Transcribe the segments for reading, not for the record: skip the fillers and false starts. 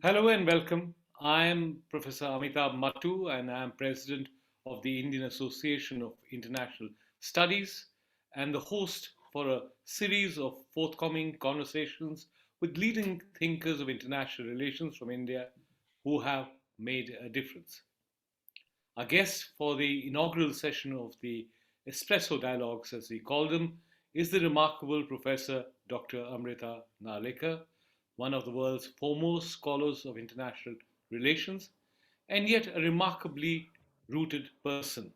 Hello and welcome. I am Professor Amitabh Mattu and I am President of the Indian Association of International Studies and the host for a series of forthcoming conversations with leading thinkers of international relations from India who have made a difference. Our guest for the inaugural session of the Espresso Dialogues, as we call them, is the remarkable Professor Dr. Amrita Nalekar, one of the world's foremost scholars of international relations, and yet a remarkably rooted person.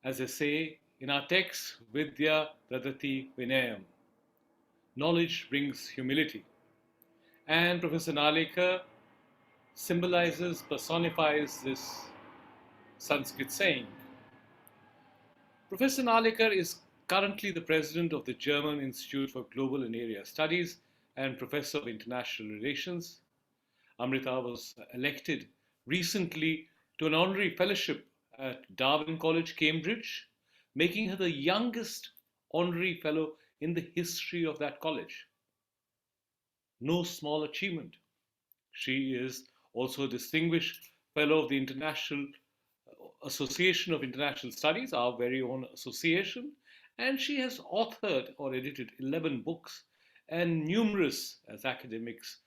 As they say in our text, Vidya Dadati Vinayam, knowledge brings humility. And Professor Nalekar symbolizes, personifies this Sanskrit saying. Professor Nalekar is currently the president of the German Institute for Global and Area Studies and professor of international relations. Amrita was elected recently to an honorary fellowship at Darwin College, Cambridge, making her the youngest honorary fellow in the history of that college. No small achievement. She is also a distinguished fellow of the International Association of International Studies, our very own association, and she has authored or edited 11 books and numerous, as academics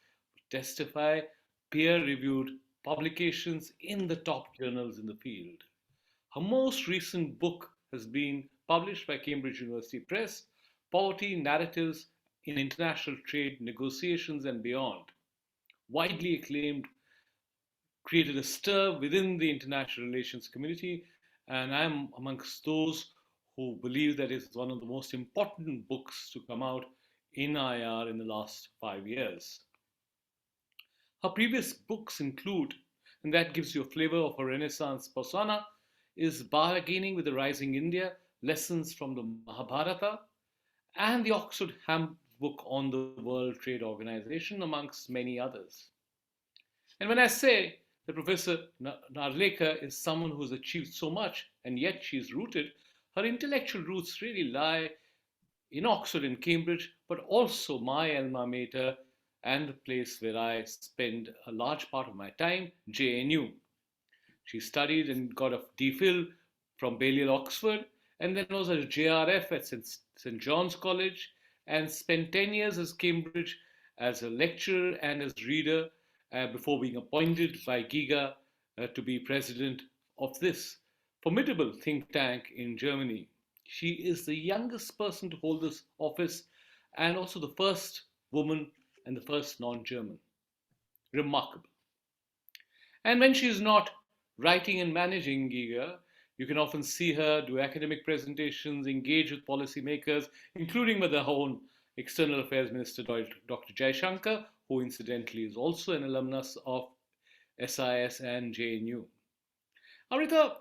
testify, peer reviewed publications in the top journals in the field. Her most recent book has been published by Cambridge University Press, Poverty Narratives in International Trade Negotiations and Beyond, widely acclaimed, created a stir within the international relations community, and I'm amongst those who believe that it's one of the most important books to come out in IR in the last 5 years. Her previous books include, and that gives you a flavor of her Renaissance persona, is Bargaining with the Rising India, Lessons from the Mahabharata, and the Oxford Handbook on the World Trade Organization, amongst many others. And when I say that Professor Narlekar is someone who has achieved so much and yet she's rooted, her intellectual roots really lie in Oxford and Cambridge, but also my alma mater and the place where I spend a large part of my time, JNU. She studied and got a DPhil from Balliol, Oxford, and then was at JRF at St. John's College and spent 10 years as Cambridge as a lecturer and as reader before being appointed by Giga to be president of this formidable think tank in Germany. She is the youngest person to hold this office and also the first woman and the first non German. Remarkable. And when she is not writing and managing Giga, you can often see her do academic presentations, engage with policymakers, including with her own External Affairs Minister Dr. Jaishankar, who incidentally is also an alumnus of SIS and JNU. Amrita,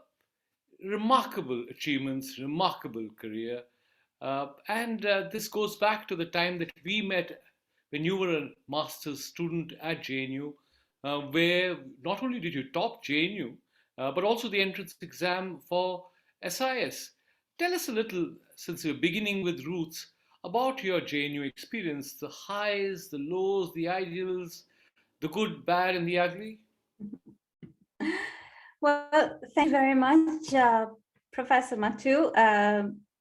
remarkable achievements, remarkable career. And this goes back to the time that we met when you were a master's student at JNU, where not only did you top JNU, but also the entrance exam for SIS. Tell us a little, since you're beginning with roots, about your JNU experience, the highs, the lows, the ideals, the good, bad, and the ugly. Well, thank you very much, Professor Matu,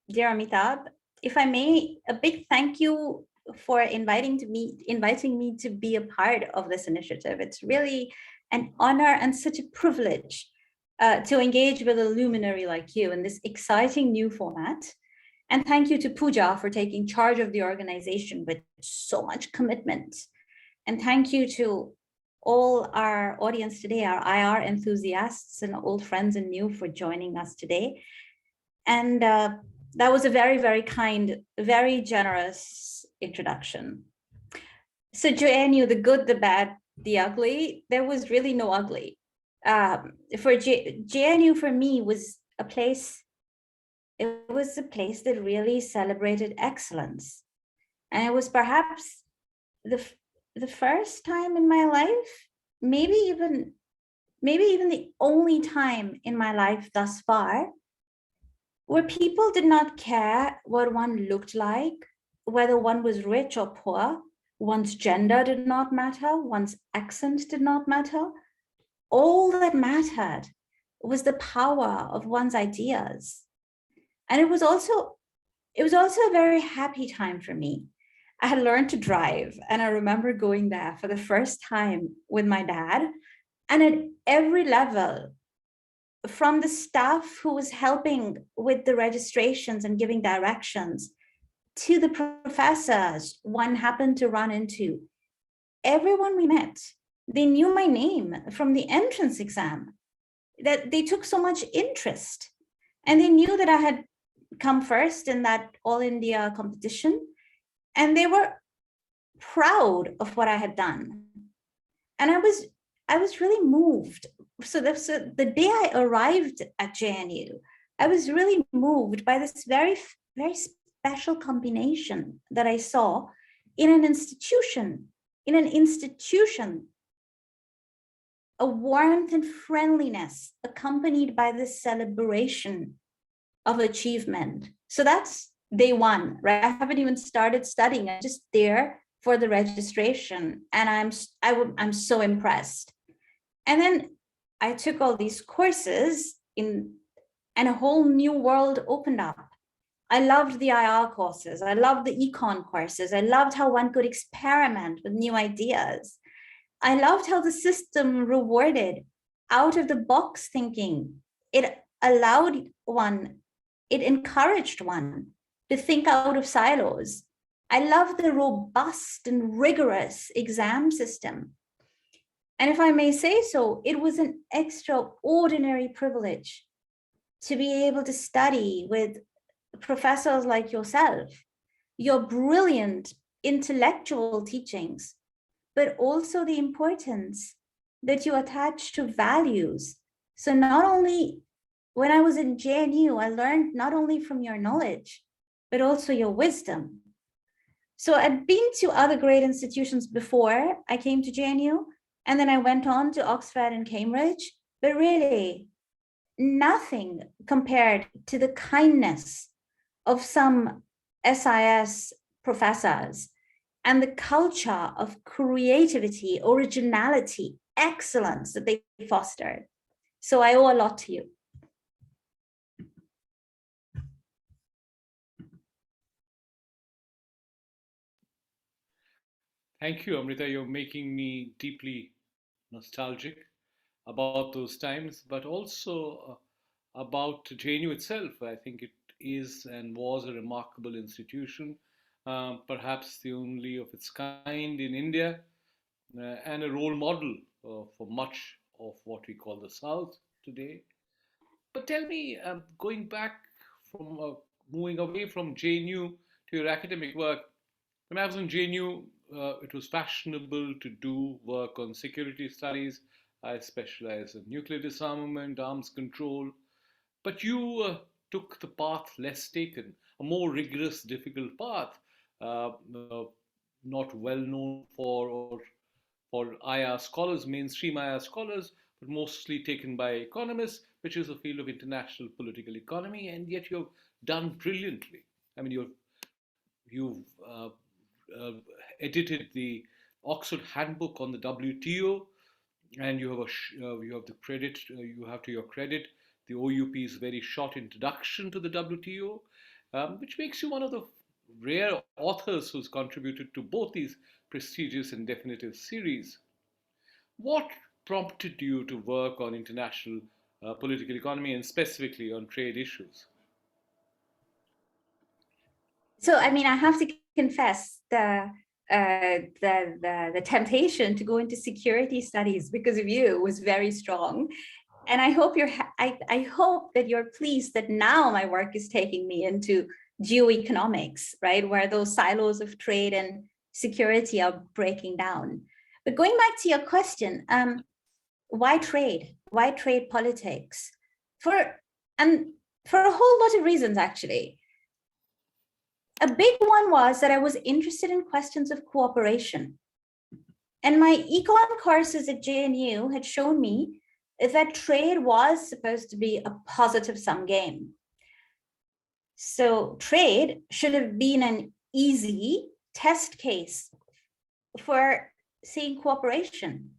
dear Amitabh. If I may, a big thank you for inviting me to be a part of this initiative. It's really an honor and such a privilege to engage with a luminary like you in this exciting new format. And thank you to Pooja for taking charge of the organization with so much commitment. And thank you to all our audience today, our IR enthusiasts and old friends and new for joining us today. And that was a very, very kind, very generous introduction. So JNU, the good, the bad, the ugly, there was really no ugly. JNU for me was a place, it was a place that really celebrated excellence. And it was perhaps the first time in my life, maybe even the only time in my life thus far, where people did not care what one looked like, whether one was rich or poor, one's gender did not matter, one's accent did not matter. All that mattered was the power of one's ideas. And it was also a very happy time for me. I had learned to drive, and I remember going there for the first time with my dad. And at every level, from the staff who was helping with the registrations and giving directions, to the professors one happened to run into, everyone we met, they knew my name from the entrance exam, that they took so much interest. And they knew that I had come first in that all India competition. And they were proud of what I had done. And I was really moved. So the day I arrived at JNU, I was really moved by this very, very special combination that I saw in an institution, a warmth and friendliness accompanied by this celebration of achievement. So that's day one, right? I haven't even started studying. I'm just there for the registration, and I'm so impressed. And then I took all these courses and a whole new world opened up. I loved the IR courses. I loved the econ courses. I loved how one could experiment with new ideas. I loved how the system rewarded out of the box thinking. It encouraged one to think out of silos. I loved the robust and rigorous exam system. And if I may say so, it was an extraordinary privilege to be able to study with professors like yourself, your brilliant intellectual teachings, but also the importance that you attach to values. So not only when I was in JNU, I learned not only from your knowledge, but also your wisdom. So I'd been to other great institutions before I came to JNU, and then I went on to Oxford and Cambridge, but really nothing compared to the kindness of some SIS professors and the culture of creativity, originality, excellence that they fostered. So I owe a lot to you. Thank you, Amrita. You're making me deeply nostalgic about those times, but also about JNU itself. I think it is and was a remarkable institution, perhaps the only of its kind in India, and a role model for much of what we call the South today. But tell me, going back from moving away from JNU to your academic work, when I was in JNU, it was fashionable to do work on security studies. I specialized in nuclear disarmament, arms control. But you took the path less taken, a more rigorous, difficult path, not well known for IR scholars, mainstream IR scholars, but mostly taken by economists, which is the field of international political economy, and yet you've done brilliantly. I mean, you've uh, edited the Oxford Handbook on the WTO, and you have the credit. You have to your credit the OUP's very short introduction to the WTO, which makes you one of the rare authors who's contributed to both these prestigious and definitive series. What prompted you to work on international political economy and specifically on trade issues? So, I mean, I have to confess the temptation to go into security studies because of you was very strong. And I hope I hope that you're pleased that now my work is taking me into geoeconomics, right? Where those silos of trade and security are breaking down. But going back to your question, why trade? Why trade politics? And for a whole lot of reasons, actually. A big one was that I was interested in questions of cooperation. And my econ courses at JNU had shown me that trade was supposed to be a positive sum game. So trade should have been an easy test case for seeing cooperation.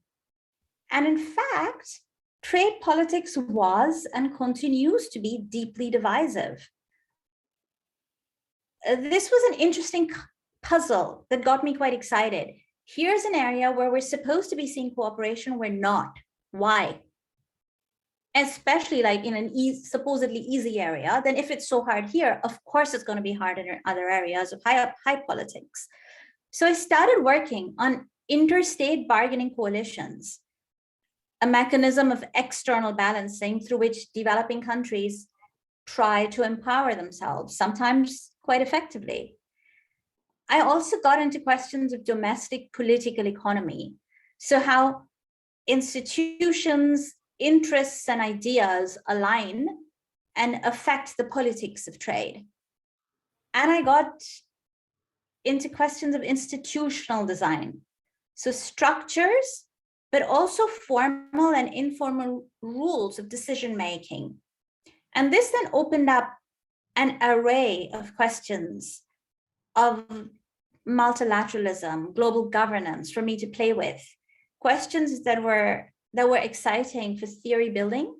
And in fact, trade politics was and continues to be deeply divisive. This was an interesting puzzle that got me quite excited. Here's an area where we're supposed to be seeing cooperation, we're not. Why? Especially like in an supposedly easy area, then if it's so hard here, of course it's going to be harder in other areas of high politics. So I started working on interstate bargaining coalitions, a mechanism of external balancing through which developing countries try to empower themselves, sometimes quite effectively. I also got into questions of domestic political economy. So how institutions, interests, and ideas align and affect the politics of trade. And I got into questions of institutional design. So structures, but also formal and informal rules of decision making. And this then opened up an array of questions of multilateralism, global governance for me to play with. Questions that were exciting for theory building,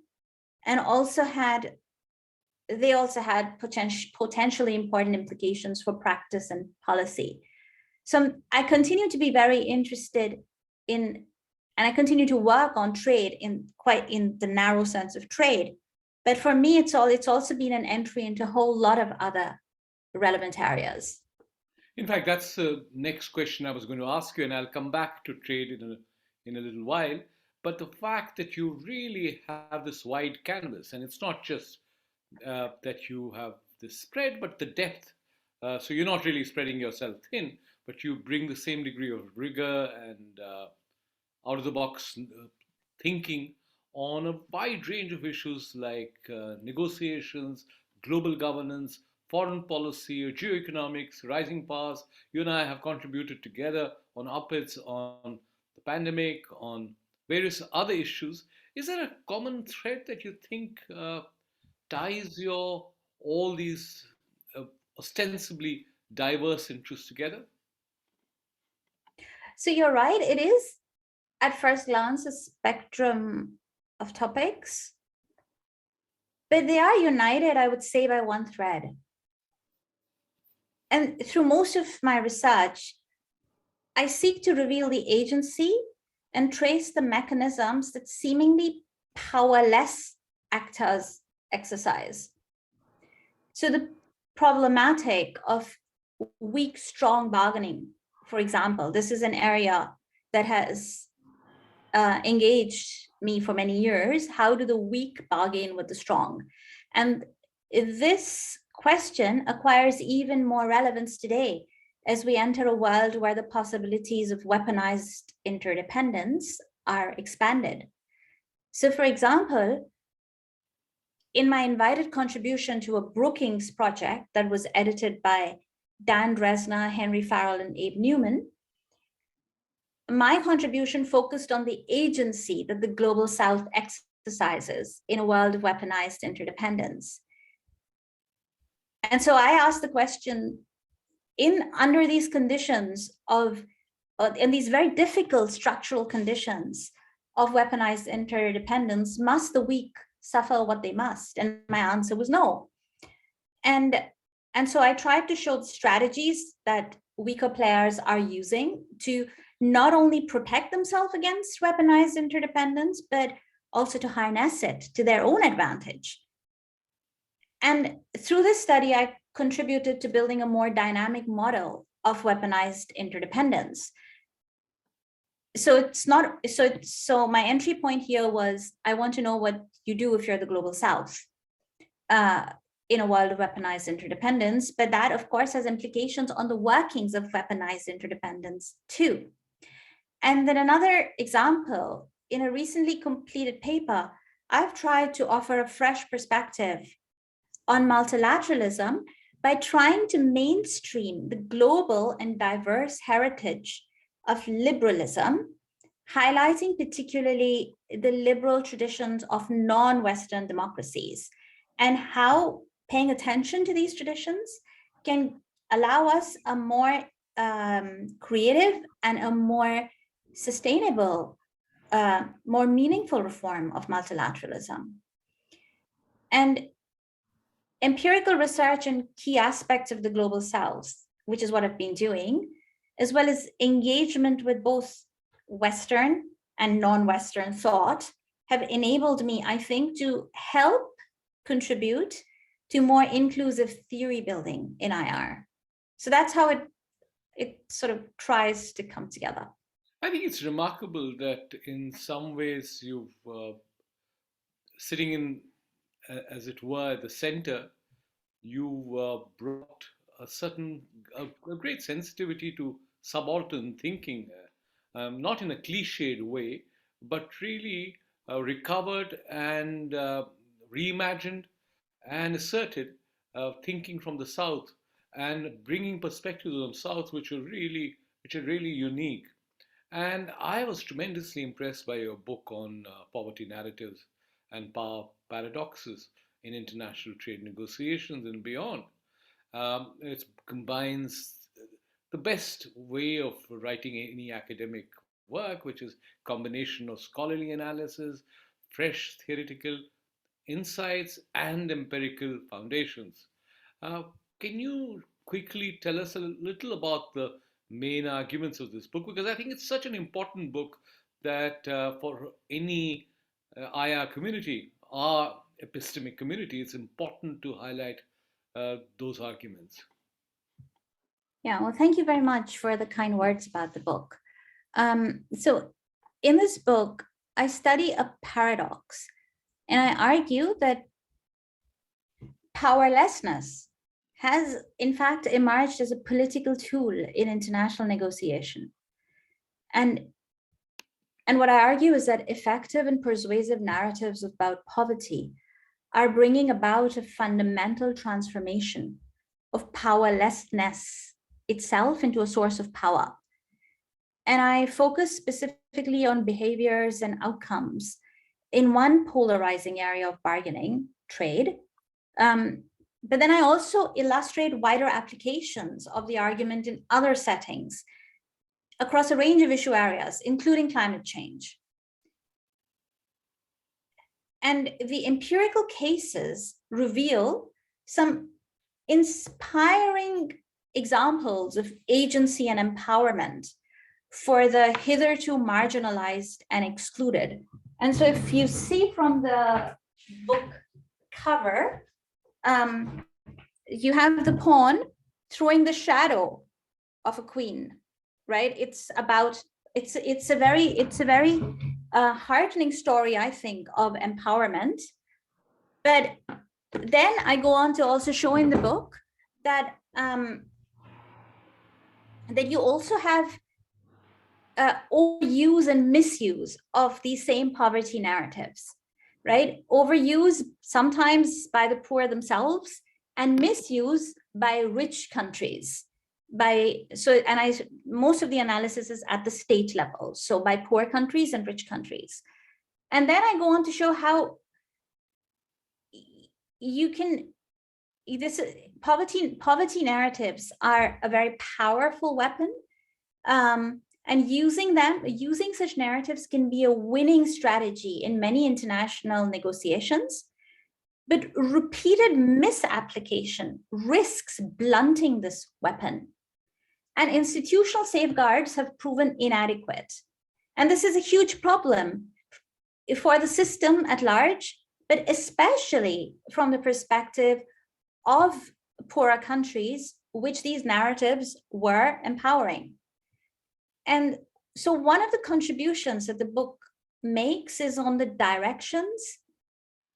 and they also had potentially important implications for practice and policy. So I continue to be very interested in, and I continue to work on trade in the narrow sense of trade. But for me, it's also been an entry into a whole lot of other relevant areas. In fact, that's the next question I was going to ask you, and I'll come back to trade in a little while. But the fact that you really have this wide canvas, and it's not just that you have the spread, but the depth. So you're not really spreading yourself thin, but you bring the same degree of rigor and out of the box thinking on a wide range of issues like negotiations, global governance, foreign policy, geoeconomics, rising powers. You and I have contributed together on op-eds on the pandemic, on various other issues. Is there a common thread that you think ties your all these uh, ostensibly diverse interests together? So you're right, it is at first glance a spectrum of topics, but they are united, I would say, by one thread. And through most of my research, I seek to reveal the agency and trace the mechanisms that seemingly powerless actors exercise. So the problematic of weak, strong bargaining, for example, this is an area that has engaged me for many years. How do the weak bargain with the strong? And this question acquires even more relevance today as we enter a world where the possibilities of weaponized interdependence are expanded. So, for example, in my invited contribution to a Brookings project that was edited by Dan Dresner, Henry Farrell, and Abe Newman, my contribution focused on the agency that the Global South exercises in a world of weaponized interdependence. And so I asked the question, under these conditions in these very difficult structural conditions of weaponized interdependence, must the weak suffer what they must? And my answer was no. And so I tried to show the strategies that weaker players are using to not only protect themselves against weaponized interdependence, but also to harness it to their own advantage. And through this study, I contributed to building a more dynamic model of weaponized interdependence. So my entry point here was, I want to know what you do if you're the Global South in a world of weaponized interdependence, but that of course has implications on the workings of weaponized interdependence too. And then another example, in a recently completed paper, I've tried to offer a fresh perspective on multilateralism by trying to mainstream the global and diverse heritage of liberalism, highlighting particularly the liberal traditions of non-Western democracies and how paying attention to these traditions can allow us a more creative and a more sustainable, more meaningful reform of multilateralism. And empirical research in key aspects of the global south, which is what I've been doing, as well as engagement with both Western and non-Western thought, have enabled me, I think, to help contribute to more inclusive theory building in IR. So that's how it sort of tries to come together. I think it's remarkable that in some ways you've sitting in, as it were, the center, you brought a great sensitivity to subaltern thinking, not in a cliched way, but really recovered and reimagined and asserted thinking from the South and bringing perspectives on the South which are really unique. And I was tremendously impressed by your book on poverty narratives and power paradoxes in international trade negotiations and beyond. It combines the best way of writing any academic work, which is combination of scholarly analysis, fresh theoretical insights, and empirical foundations. Uh, can you quickly tell us a little about the main arguments of this book? Because I think it's such an important book that for any IR community, our epistemic community, it's important to highlight those arguments. Yeah, well, thank you very much for the kind words about the book. So in this book, I study a paradox, and I argue that powerlessness has in fact emerged as a political tool in international negotiation. And what I argue is that effective and persuasive narratives about poverty are bringing about a fundamental transformation of powerlessness itself into a source of power. And I focus specifically on behaviors and outcomes in one polarizing area of bargaining, trade. But then I also illustrate wider applications of the argument in other settings across a range of issue areas, including climate change. And the empirical cases reveal some inspiring examples of agency and empowerment for the hitherto marginalized and excluded. And so if you see from the book cover, you have the pawn throwing the shadow of a queen, right? It's a very heartening story, I think, of empowerment. But then I go on to also show in the book that that you also have overuse and misuse of these same poverty narratives, right? Overuse sometimes by the poor themselves and misuse by rich countries. Most of the analysis is at the state level, so by poor countries and rich countries. And then I go on to show how poverty narratives are a very powerful weapon. And using such narratives can be a winning strategy in many international negotiations, but repeated misapplication risks blunting this weapon. And institutional safeguards have proven inadequate. And this is a huge problem for the system at large, but especially from the perspective of poorer countries, which these narratives were empowering. And so one of the contributions that the book makes is on the directions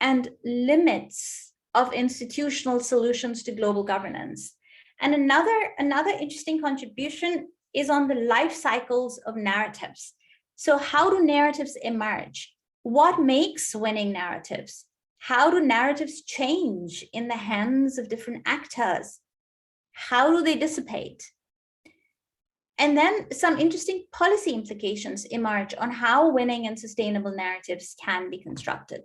and limits of institutional solutions to global governance. And another interesting contribution is on the life cycles of narratives. So how do narratives emerge? What makes winning narratives? How do narratives change in the hands of different actors? How do they dissipate? And then some interesting policy implications emerge on how winning and sustainable narratives can be constructed.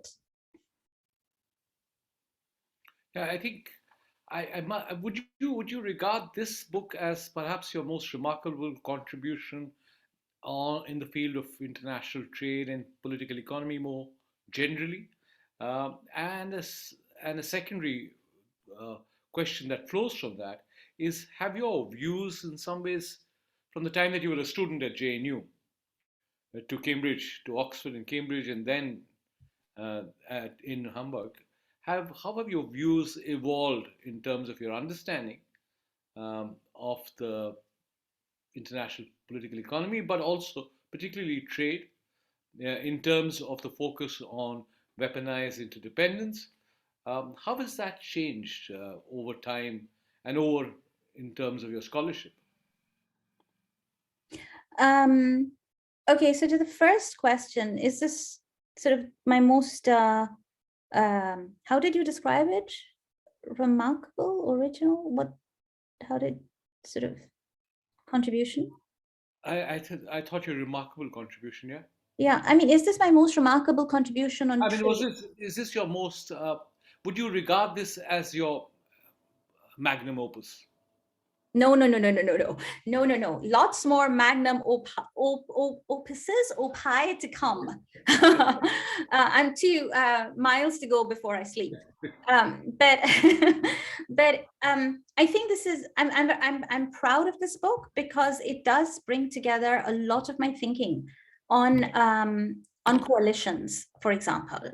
Yeah, I think would you regard this book as perhaps your most remarkable contribution on in the field of international trade and political economy more generally? And and a secondary uh, question that flows from that is: have your views, in some ways, from the time that you were a student at JNU to Cambridge, to Oxford and Cambridge, and then in Hamburg, have how have your views evolved in terms of your understanding of the international political economy, but also particularly trade, in terms of the focus on weaponized interdependence? How has that changed over time and over in terms of your scholarship? Um, okay, so to the first question, is this sort of my most, how did you describe it? Remarkable, original? What, how did sort of contribution? I thought your remarkable contribution, yeah. Yeah, I mean, is this my most remarkable contribution on I mean, was trade? this is this your most? Would you regard this as your magnum opus? No, no, no, no, no, no, no, no, no, no. Lots more magnum opuses, opie to come. I'm 2 miles to go before I sleep. But I think this is I'm proud of this book because it does bring together a lot of my thinking on coalitions, for example,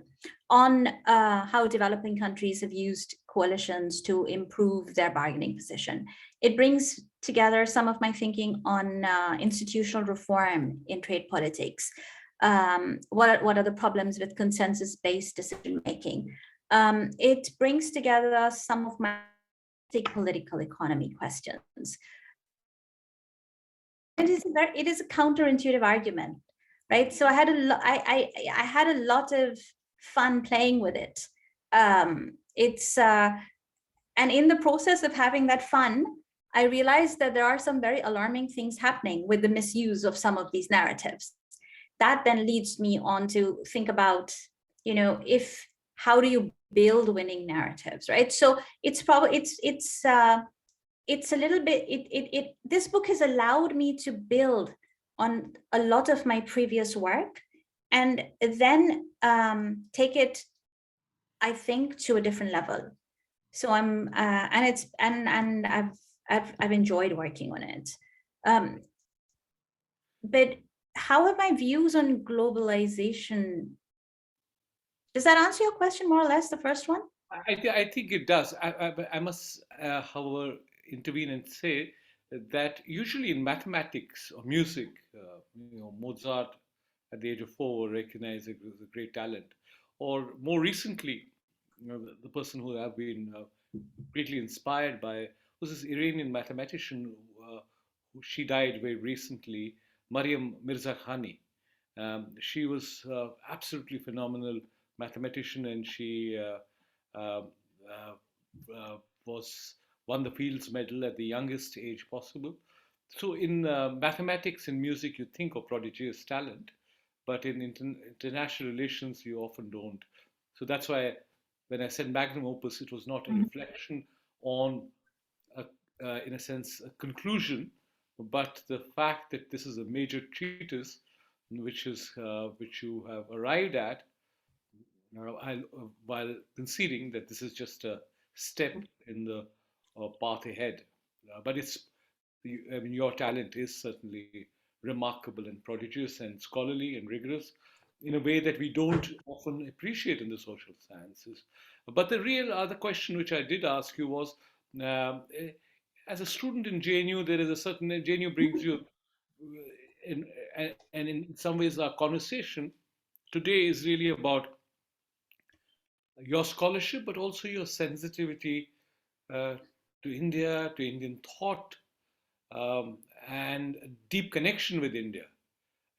on how developing countries have used coalitions to improve their bargaining position. It brings together some of my thinking on institutional reform in trade politics. What are the problems with consensus-based decision making? It brings together some of my political economy questions. It is a counterintuitive argument, right? So I had a lot of fun playing with it. It's And in the process of having that fun, I realized that there are some very alarming things happening with the misuse of some of these narratives. That then leads me on to think about, if how do you build winning narratives, right? So it's a little bit this book has allowed me to build on a lot of my previous work and then take it, I think, to a different level. So I'm and it's and I've enjoyed working on it. um but how are my views on globalization? Does that answer your question more or less, the first one? I think it does. I must, however, intervene and say that usually in mathematics or music, Mozart at the age of 4 recognized it as a great talent. Or more recently, the person who I've been greatly inspired by was this Iranian mathematician. She died very recently, Mariam Mirzakhani. She was absolutely phenomenal mathematician, and she uh, uh, was won the Fields Medal at the youngest age possible. So in mathematics and music, you think of prodigious talent, but in international relations, you often don't. So that's why when I said magnum opus, it was not a Mhm. reflection on, a, in a sense, a conclusion, but the fact that this is a major treatise, which you have arrived at, while conceding that this is just a step in the path ahead. But I mean, your talent is certainly remarkable and prodigious and scholarly and rigorous in a way that we don't often appreciate in the social sciences. But the real other question which I did ask you was, as a student in JNU, there is a certain JNU brings you, in, and in some ways, our conversation today is really about your scholarship, but also your sensitivity uh, to India, to Indian thought, and a deep connection with India,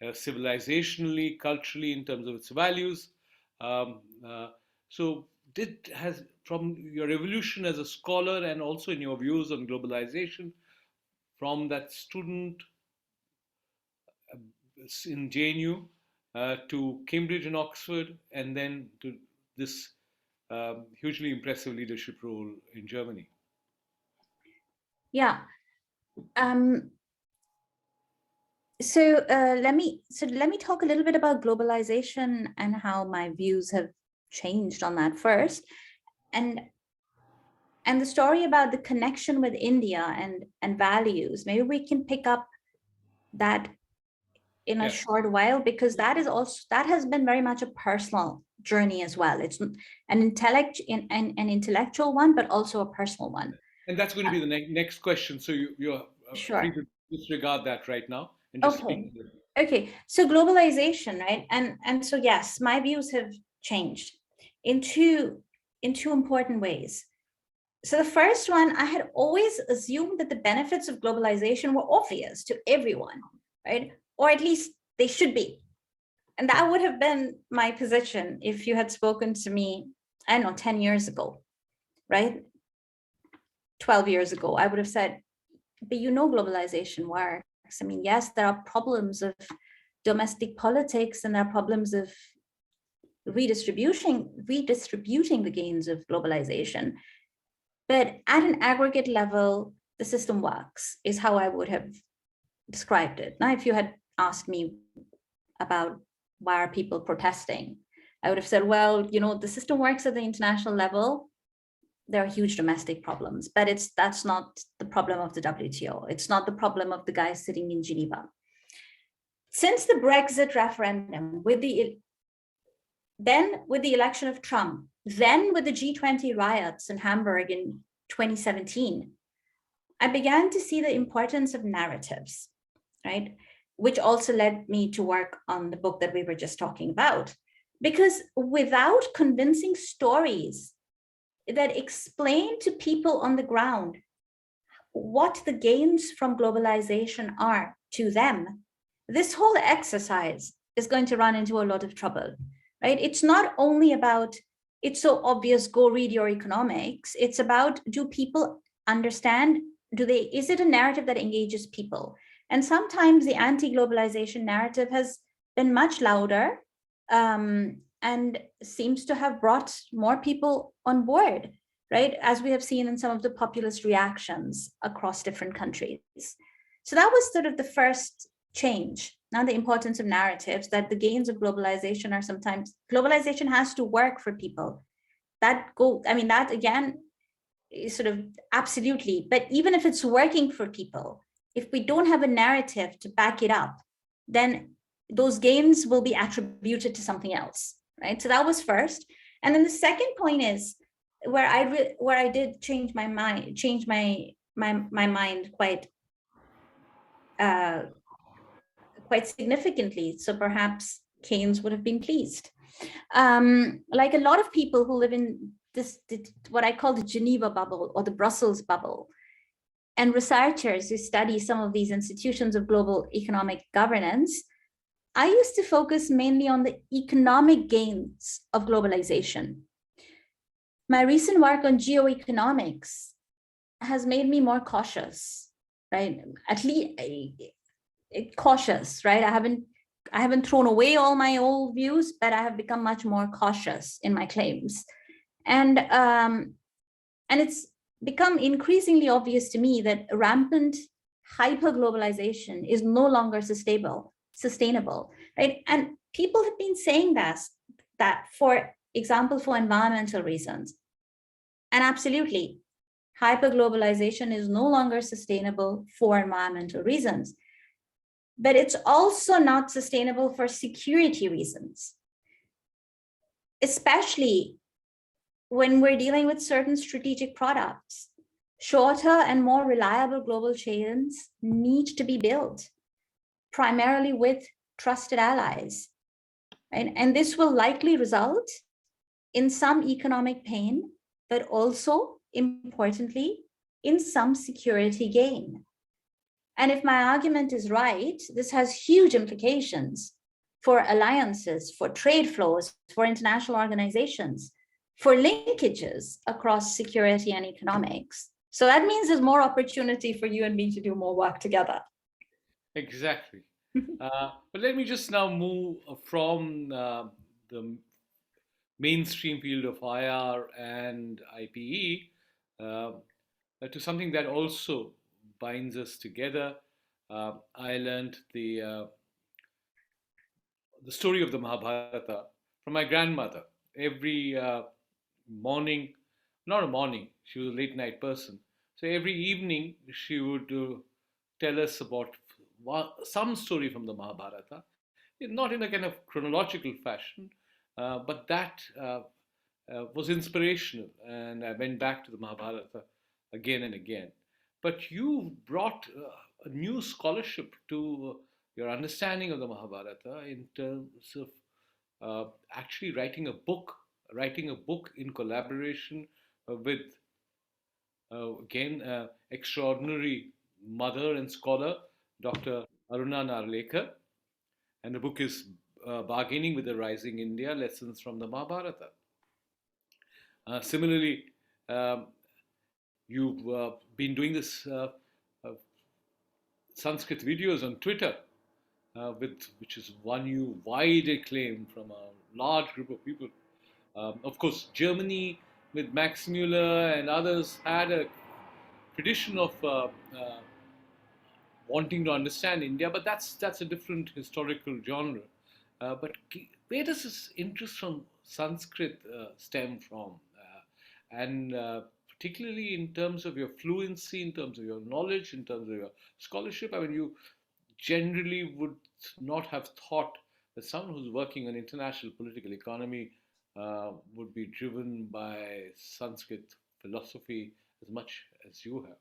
civilizationally, culturally, in terms of its values. Um, uh, so, did has from your evolution as a scholar and also in your views on globalization, from that student in JNU to Cambridge and Oxford, and then to this hugely impressive leadership role in Germany. Yeah. Um, so let me talk a little bit about globalization and how my views have changed on that first, and and the story about the connection with India and values. Maybe we can pick up that in a Yeah. short while, because that has been very much a personal journey as well. It's an intellectual one, but also a personal one. And that's going to Uh, be the next question. So you're free sure. to disregard that right now and just speak. Okay. Okay. So globalization, right? And so yes, my views have changed in two important ways. So the first one, I had always assumed that the benefits of globalization were obvious to everyone, right? Or at least they should be. And that would have been my position if you had spoken to me, I don't know, 10 years ago, right? 12 years ago. I would have said, but you know, globalization works. I mean, yes, there are problems of domestic politics and there are problems of redistributing the gains of globalization. But at an aggregate level, the system works, is how I would have described it. Now, if you had asked me about why are people protesting, I would have said, well, you know, the system works at the international level. There are huge domestic problems, but that's not the problem of the WTO. It's not the problem of the guys sitting in Geneva. Since the Brexit referendum, with the election of Trump, then with the G20 riots in Hamburg in 2017, I began to see the importance of narratives, right? Which also led me to work on the book that we were just talking about. Because without convincing stories that explain to people on the ground what the gains from globalization are to them, this whole exercise is going to run into a lot of trouble, right? It's not only about, it's so obvious, go read your economics. It's about, do people understand? Is it a narrative that engages people? And sometimes the anti-globalization narrative has been much louder, and seems to have brought more people on board, right? As we have seen in some of the populist reactions across different countries. So that was sort of the first change. Now, the importance of narratives, that the gains of globalization are sometimes, globalization has to work for people. That again is sort of absolutely, but even if it's working for people, if we don't have a narrative to back it up, then those gains will be attributed to something else, right? So that was first. And then the second point is where I did change my mind uh, quite significantly. So perhaps Keynes would have been pleased. Like a lot of people who live in what I call the Geneva bubble or the Brussels bubble, and researchers who study some of these institutions of global economic governance, I used to focus mainly on the economic gains of globalization. My recent work on geoeconomics has made me more cautious, right? At least cautious, right? I haven't thrown away all my old views, but I have become much more cautious in my claims. And it's become increasingly obvious to me that rampant hyperglobalization is no longer sustainable, right? And people have been saying that for example, for environmental reasons. And absolutely, hyperglobalization is no longer sustainable for environmental reasons, but it's also not sustainable for security reasons, especially when we're dealing with certain strategic products. Shorter and more reliable global chains need to be built, primarily with trusted allies. And this will likely result in some economic pain, but also, importantly, in some security gain. And if my argument is right, this has huge implications for alliances, for trade flows, for international organizations, for linkages across security and economics. So that means there's more opportunity for you and me to do more work together. Exactly. But let me just now move from the mainstream field of IR and IPE to something that also binds us together. I learned the story of the Mahabharata from my grandmother. Every morning, not a morning, she was a late night person. So every evening, she would tell us about some story from the Mahabharata, not in a kind of chronological fashion, but that was inspirational. And I went back to the Mahabharata again and again. But you brought a new scholarship to your understanding of the Mahabharata in terms of actually writing a book in collaboration with, again, extraordinary mother and scholar, Dr. Aruna Narlekar. And the book is Bargaining with the Rising India, Lessons from the Mahabharata. Similarly, um, you've been doing this uh, Sanskrit videos on Twitter, which has won you wide acclaim from a large group of people. Of course, Germany with Max Muller and others had a tradition of wanting to understand India, but that's a different historical genre. But where does this interest from Sanskrit stem from? And particularly in terms of your fluency, in terms of your knowledge, in terms of your scholarship, I mean, you generally would not have thought that someone who's working on international political economy would be driven by Sanskrit philosophy as much as you have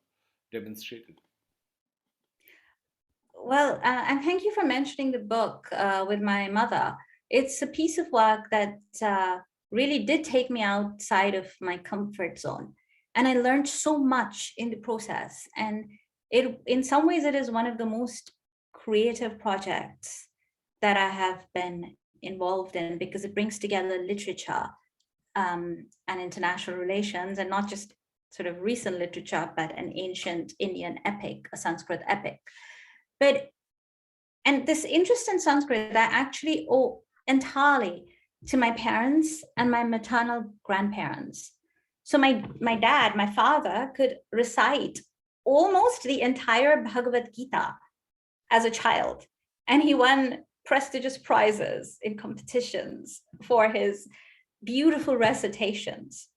demonstrated. Well, and thank you for mentioning the book with my mother. It's a piece of work that really did take me outside of my comfort zone. And I learned so much in the process. And in some ways, it is one of the most creative projects that I have been involved in because it brings together literature and international relations, and not just sort of recent literature, but an ancient Indian epic, a Sanskrit epic. But and this interest in Sanskrit I actually owe entirely to my parents and my maternal grandparents. So my dad, my father, could recite almost the entire Bhagavad Gita as a child, and he won prestigious prizes in competitions for his beautiful recitations.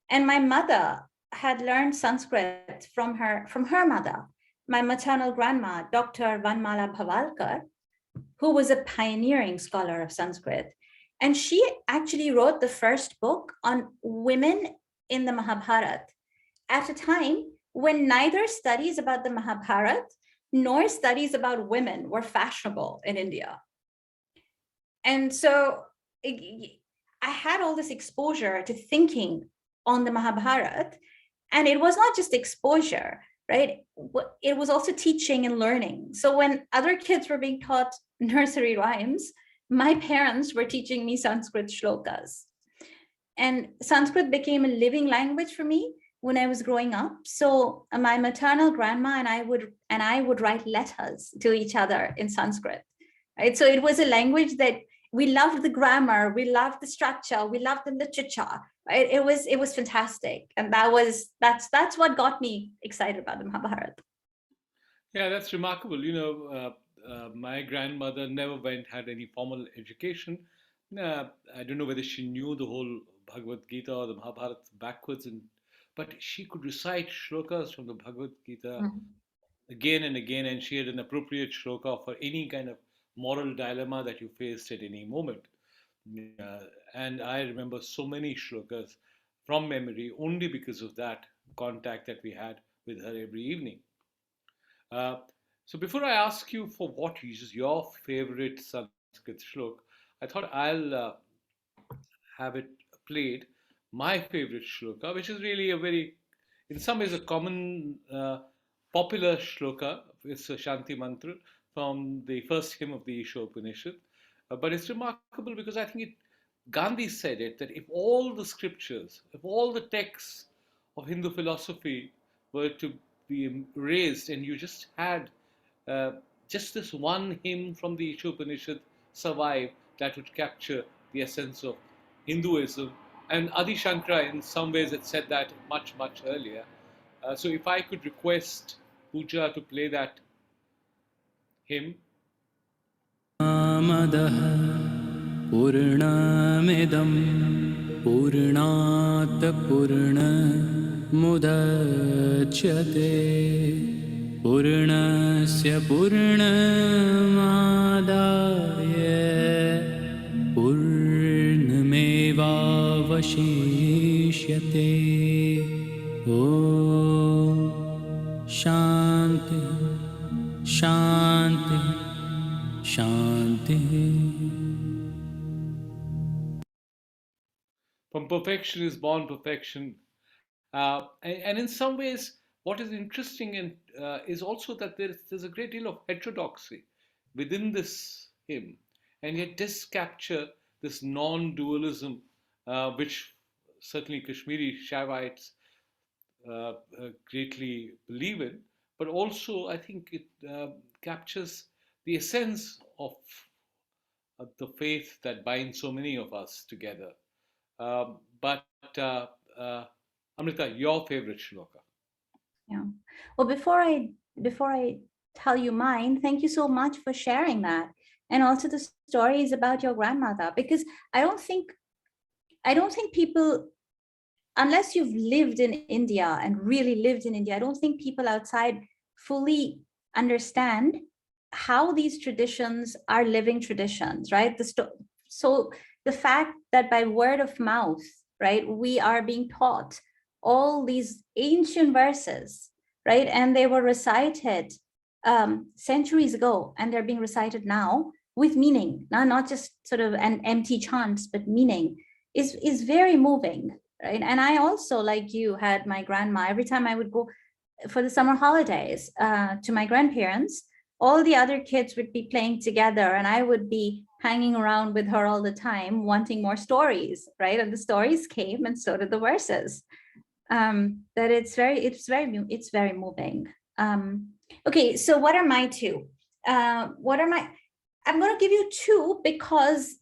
And my mother had learned Sanskrit from her mother, my maternal grandma, Dr. Vanmala Bhavalkar, who was a pioneering scholar of Sanskrit. And she actually wrote the first book on women in the Mahabharata at a time when neither studies about the Mahabharata nor studies about women were fashionable in India. And so I had all this exposure to thinking on the Mahabharata, and it was not just exposure, right? It was also teaching and learning. So when other kids were being taught nursery rhymes, my parents were teaching me Sanskrit shlokas. And Sanskrit became a living language for me when I was growing up. So my maternal grandma and I would write letters to each other in Sanskrit. Right? So it was a language that we loved the grammar, we loved the structure, we loved the literature. Right? It was fantastic, and that's what got me excited about the Mahabharata. Yeah, that's remarkable. My grandmother never had any formal education. I don't know whether she knew the whole Bhagavad Gita or the Mahabharata backwards, but she could recite shlokas from the Bhagavad Gita Mhm. again and again, and she had an appropriate shloka for any kind of moral dilemma that you faced at any moment. Uh, and I remember so many shlokas from memory only because of that contact that we had with her every evening. Uh, so before I ask you for what is your favorite Sanskrit shlok, I thought I'll have it played. My favorite shloka, which is really a very, in some ways, a common, popular shloka. It's a Shanti mantra from the first hymn of the Isha Upanishad. But it's remarkable because I think Gandhi said it that if all the scriptures, if all the texts of Hindu philosophy were to be erased and you just had uh, just this one hymn from the Isha Upanishad survive, that would capture the essence of Hinduism. And Adi Shankara, in some ways, had said that much, much earlier. So if I could request Pooja to play that hymn. Madah Purnamidam Purnat Purnamudachyate Purnasya Purnamadaya Purnamevavashishyate. Om Shanti Shanti Shanti. From perfection is born perfection. And in some ways, what is interesting is also that there's a great deal of heterodoxy within this hymn, and yet does capture this non-dualism, which certainly Kashmiri Shaivites greatly believe in, but also I think it captures the essence of the faith that binds so many of us together. But Amrita, your favorite shloka? Yeah. Well, before I tell you mine, thank you so much for sharing that, and also the stories about your grandmother, because I don't think people, unless you've lived in India and really lived in India, I don't think people outside fully understand how these traditions are living traditions, right? So the fact that by word of mouth, right, we are being taught all these ancient verses, right, and they were recited centuries ago, and they're being recited now with meaning, not just sort of an empty chants, but meaning, is very moving, right? And I also, like you, had my grandma. Every time I would go for the summer holidays to my grandparents, all the other kids would be playing together, and I would be hanging around with her all the time, wanting more stories, right? And the stories came, and so did the verses. That it's very moving. Okay, so what are my two? What are my? I'm going to give you two because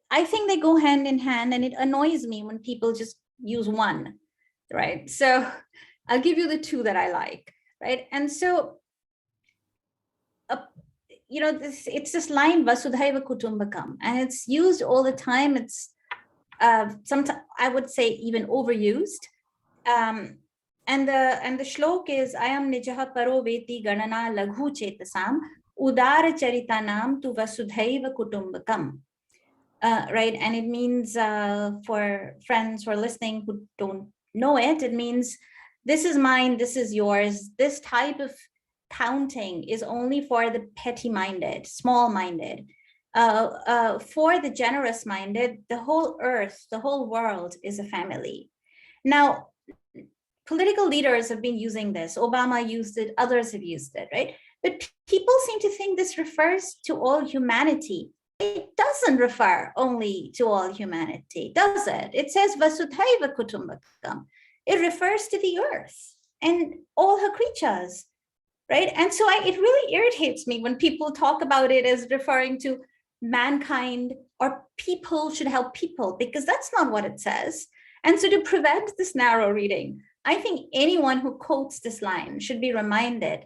I think they go hand in hand, and it annoys me when people just use one, right? So I'll give you the two that I like, right? And so, uh, it's this line Vasudhaiva Kutumbakam, and it's used all the time. It's sometimes, I would say, even overused. And the shlok is Ayam Nijaha Paro Veti Ganana Laghu Chetasam Udara Charitanam Tu Vasudhaiva Kutumbakam. Right, and it means, for friends who are listening who don't know it, it means this is mine, this is yours. This type of counting is only for the petty-minded, small-minded. For the generous-minded, the whole earth, the whole world is a family. Now, political leaders have been using this. Obama used it, others have used it, right? But people seem to think this refers to all humanity. It doesn't refer only to all humanity, does it? It says Vasudhaiva Kutumbakam. It refers to the earth and all her creatures, right? And so it really irritates me when people talk about it as referring to mankind, or people should help people, because that's not what it says. And so to prevent this narrow reading, I think anyone who quotes this line should be reminded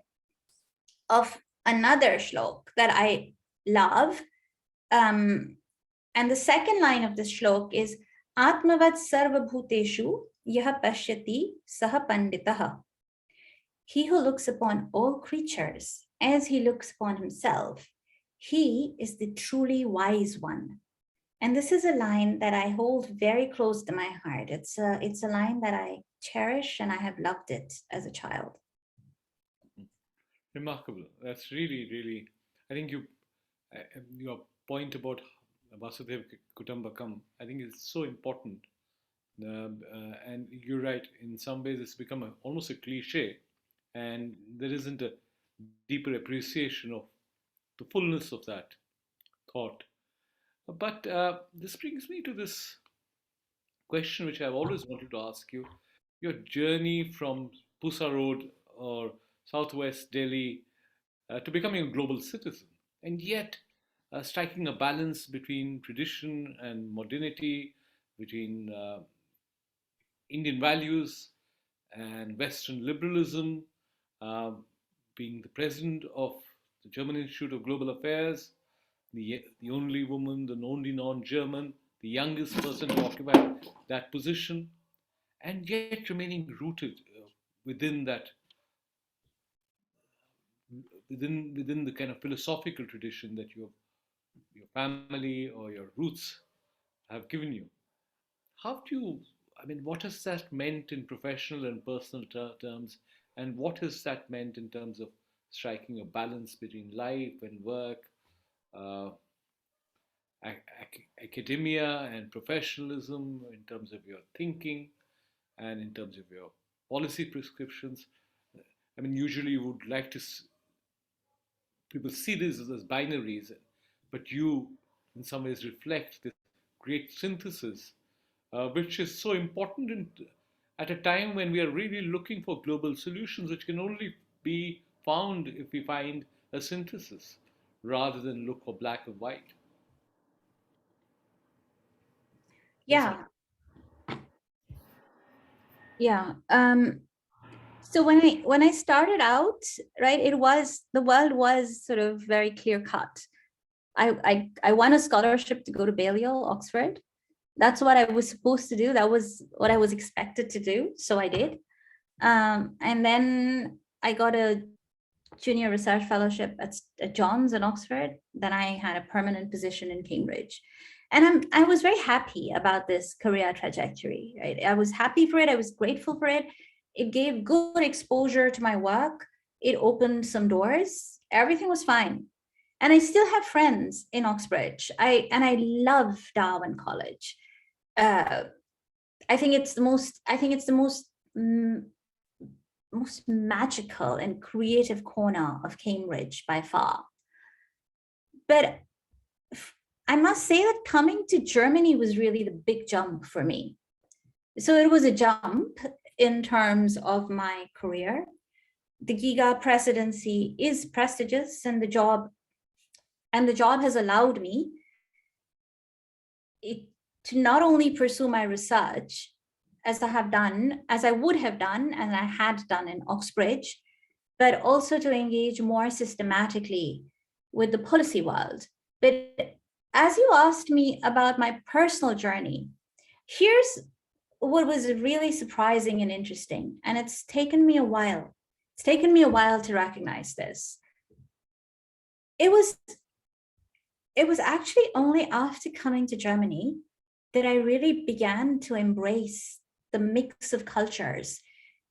of another shlok that I love. And the second line of this shlok is Atmavat Sarva Bhuteshu Yaha Pashyati Saha Panditaha. He who looks upon all creatures as he looks upon himself, he is the truly wise one. And this is a line that I hold very close to my heart. It's a line that I cherish, and I have loved it as a child. Remarkable. That's really, really. I think your point about Vasudev Kutumbakam, I think is so important. And you're right. In some ways, it's become almost a cliche, and there isn't a deeper appreciation of the fullness of that thought. But this brings me to this question, which I've always wanted to ask you. Your journey from Pusa Road or Southwest Delhi to becoming a global citizen, and yet striking a balance between tradition and modernity, between Indian values and Western liberalism, uh, being the president of the German Institute of Global Affairs, the only woman, the only non-German, the youngest person to occupy that position, and yet remaining rooted within that, within the kind of philosophical tradition that your family or your roots have given you. How do you, I mean, what has that meant in professional and personal terms? And what has that meant in terms of striking a balance between life and work, uh, academia and professionalism, in terms of your thinking and in terms of your policy prescriptions? I mean, usually you would like to, people see this as binaries, but you, in some ways, reflect this great synthesis, which is so important at a time when we are really looking for global solutions, which can only be found if we find a synthesis rather than look for black and white. Yeah. Yeah. So when I started out, right, the world was sort of very clear cut. I won a scholarship to go to Balliol, Oxford. That's what I was supposed to do. That was what I was expected to do. So I did. And then I got a junior research fellowship at Johns in Oxford. Then I had a permanent position in Cambridge. And I was very happy about this career trajectory, right? I was happy for it. I was grateful for it. It gave good exposure to my work. It opened some doors. Everything was fine. And I still have friends in Oxbridge. I love Darwin College. I think it's the most magical and creative corner of Cambridge by far. But I must say that coming to Germany was really the big jump for me. So it was a jump in terms of my career. The GIGA presidency is prestigious, and the job has allowed me to not only pursue my research as I would have done, and I had done in Oxbridge, but also to engage more systematically with the policy world. But as you asked me about my personal journey, here's what was really surprising and interesting, and it's taken me a while. It's taken me a while to recognize this. It was actually only after coming to Germany that I really began to embrace the mix of cultures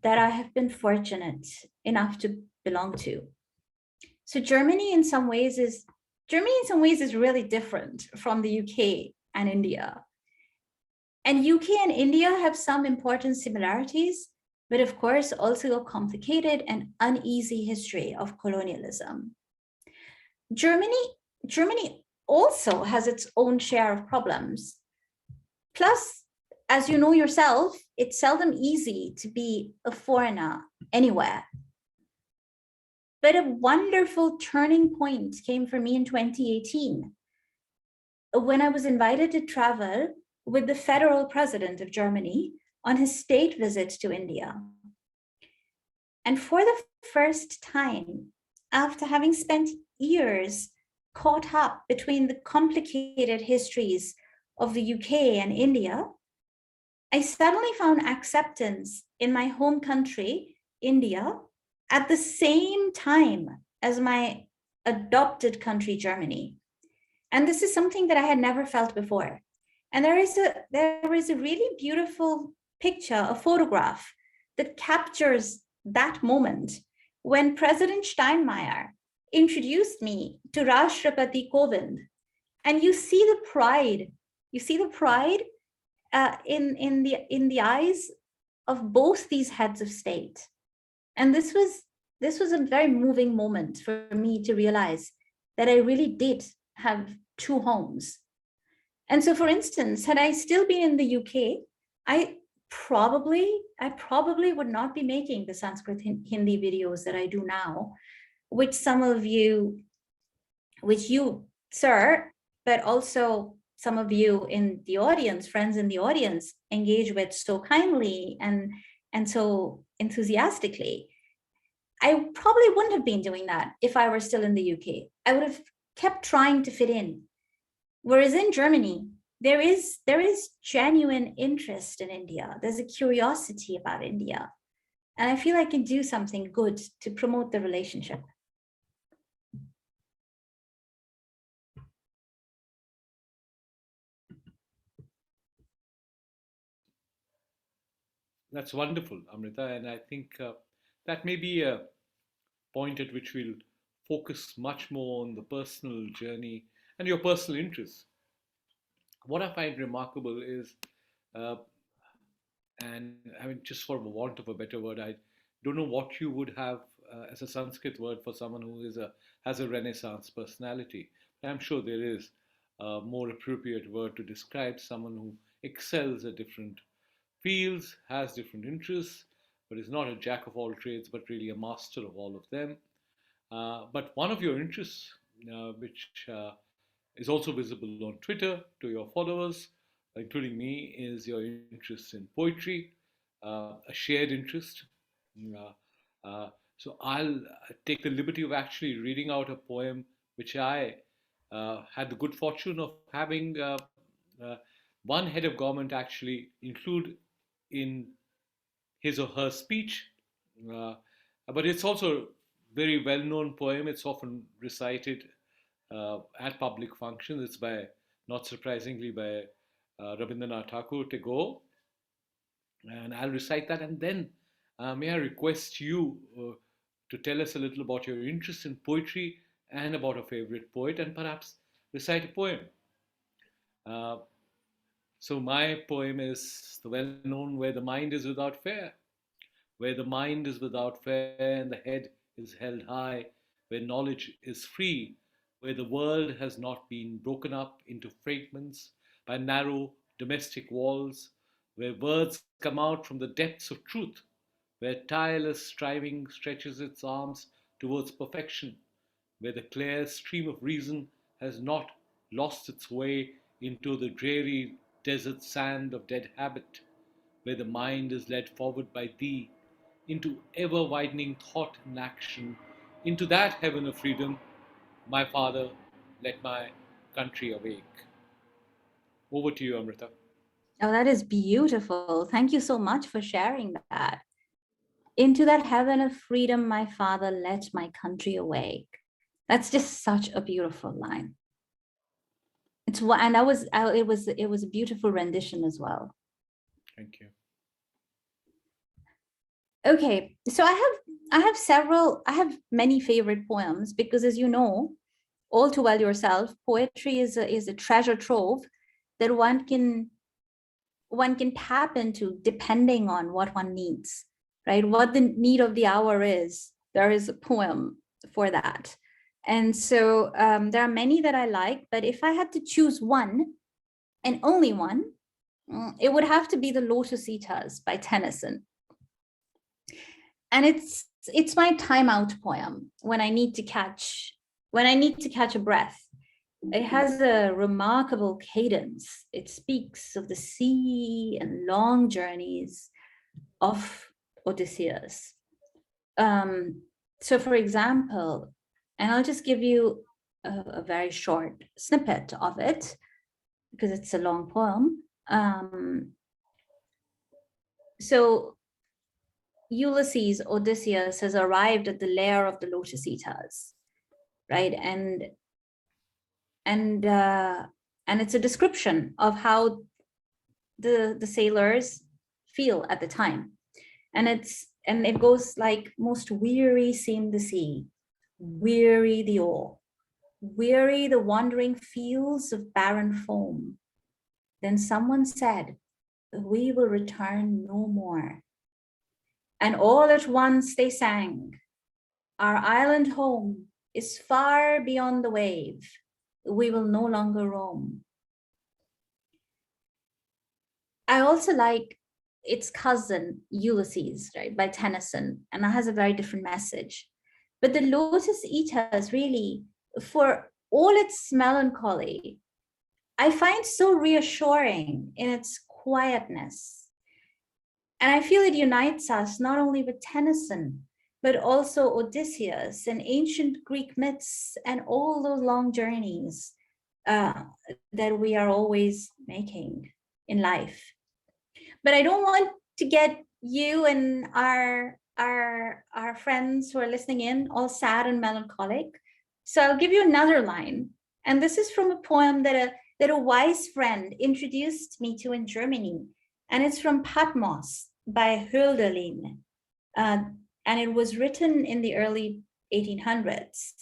that I have been fortunate enough to belong to. So Germany in some ways is really different from the UK and India. And UK and India have some important similarities, but of course also a complicated and uneasy history of colonialism. Germany also has its own share of problems. Plus, as you know yourself, it's seldom easy to be a foreigner anywhere. But a wonderful turning point came for me in 2018 when I was invited to travel with the federal president of Germany on his state visit to India. And for the first time, after having spent years caught up between the complicated histories of the UK and India, I suddenly found acceptance in my home country, India, at the same time as my adopted country, Germany. And this is something that I had never felt before. And there is a really beautiful picture, a photograph that captures that moment when President Steinmeier introduced me to Rashtrapati Kovind. And you see the pride in the eyes of both these heads of state. And this was a very moving moment for me to realize that I really did have two homes. And so, for instance, had I still been in the UK, I probably would not be making the Sanskrit Hindi videos that I do now, which you, sir, but also some of you in the audience, friends in the audience, engage with so kindly and so enthusiastically. I probably wouldn't have been doing that if I were still in the UK. I would have kept trying to fit in. Whereas in Germany, there is genuine interest in India. There's a curiosity about India. And I feel I can do something good to promote the relationship. That's wonderful, Amrita. And I think that may be a point at which we'll focus much more on the personal journey and your personal interests. What I find remarkable is, uh, and I mean, just for want of a better word, I don't know what you would have as a Sanskrit word for someone who has a Renaissance personality. I'm sure there is a more appropriate word to describe someone who excels at different fields, has different interests, but is not a jack of all trades, but really a master of all of them. But one of your interests, which is also visible on Twitter to your followers, including me, is your interest in poetry, a shared interest. So I'll take the liberty of actually reading out a poem which I had the good fortune of having uh, one head of government actually include in his or her speech. Uh, but it's also a very well known poem. It's often recited at public functions. It's by, not surprisingly, by Rabindranath Tagore. And I'll recite that. And then may I request you to tell us a little about your interest in poetry and about a favorite poet and perhaps recite a poem. Uh, so my poem is the well known Where the Mind is Without Fear. Where the mind is without fear and the head is held high, where knowledge is free, where the world has not been broken up into fragments by narrow domestic walls, where words come out from the depths of truth, where tireless striving stretches its arms towards perfection, where the clear stream of reason has not lost its way into the dreary desert sand of dead habit, where the mind is led forward by thee into ever widening thought and action, into that heaven of freedom, my Father, let my country awake. Over to you, Amrita. Oh, that is beautiful. Thank you so much for sharing that. Into that heaven of freedom, my Father, let my country awake. That's just such a beautiful line. And it was a beautiful rendition as well. Thank you. Okay, so I have many favorite poems because, as you know all too well yourself, poetry is a treasure trove that one can tap into depending on what one needs, right? What the need of the hour is, there is a poem for that. And so there are many that I like, but if I had to choose one and only one, it would have to be the Lotus Eaters by Tennyson. And it's my timeout poem when I need to catch a breath. It has a remarkable cadence. It speaks of the sea and long journeys of Odysseus. So for example, and I'll just give you a very short snippet of it because it's a long poem. So Ulysses, Odysseus, has arrived at the lair of the Lotus Eaters, right? And it's a description of how the sailors feel at the time. And it goes like, most weary seemed the sea, weary the oar, weary the wandering fields of barren foam. Then someone said, we will return no more. And all at once they sang, our island home is far beyond the wave. We will no longer roam. I also like its cousin, Ulysses, right, by Tennyson, and that has a very different message. But the Lotus Eaters, really, for all its melancholy, I find so reassuring in its quietness. And I feel it unites us not only with Tennyson, but also Odysseus and ancient Greek myths and all those long journeys that we are always making in life. But I don't want to get you and our friends who are listening in all sad and melancholic. So I'll give you another line. And this is from a poem that a wise friend introduced me to in Germany. And it's from Patmos by Hölderlin. And it was written in the early 1800s.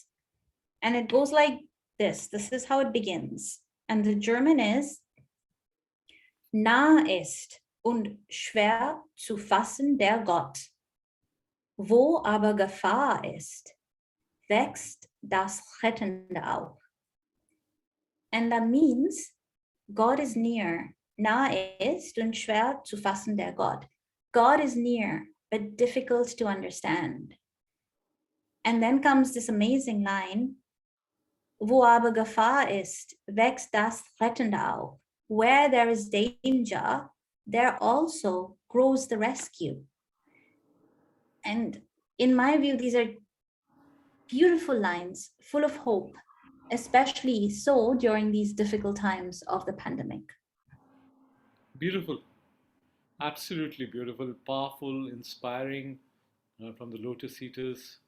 And it goes like this. This is how it begins. And the German is: Nah ist und schwer zu fassen der Gott. Wo aber Gefahr ist, wächst das Rettende auch. And that means God is near. Nah ist und schwer zu fassen der Gott. God is near, but difficult to understand. And then comes this amazing line: Wo aber Gefahr ist, wächst das Rettende auch. Where there is danger, there also grows the rescue. And in my view, these are beautiful lines, full of hope, especially so during these difficult times of the pandemic. Beautiful. Absolutely beautiful, powerful, inspiring from the Lotus Eaters.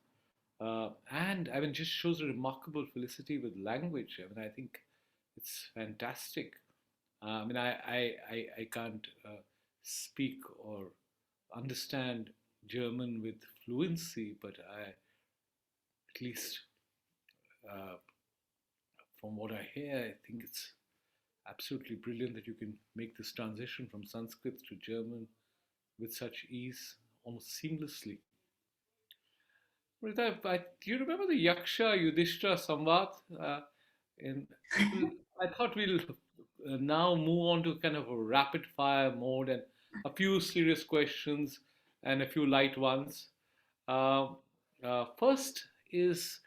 And I mean, just shows a remarkable felicity with language. I mean, I think it's fantastic. I mean, I can't speak or understand German with fluency, but at least uh, from what I hear, I think it's absolutely brilliant that you can make this transition from Sanskrit to German with such ease, almost seamlessly. Rita, do you remember the Yaksha Yudhishthira Samvad? In, I thought we'll now move on to kind of a rapid fire mode and a few serious questions and a few light ones. Uh, First is,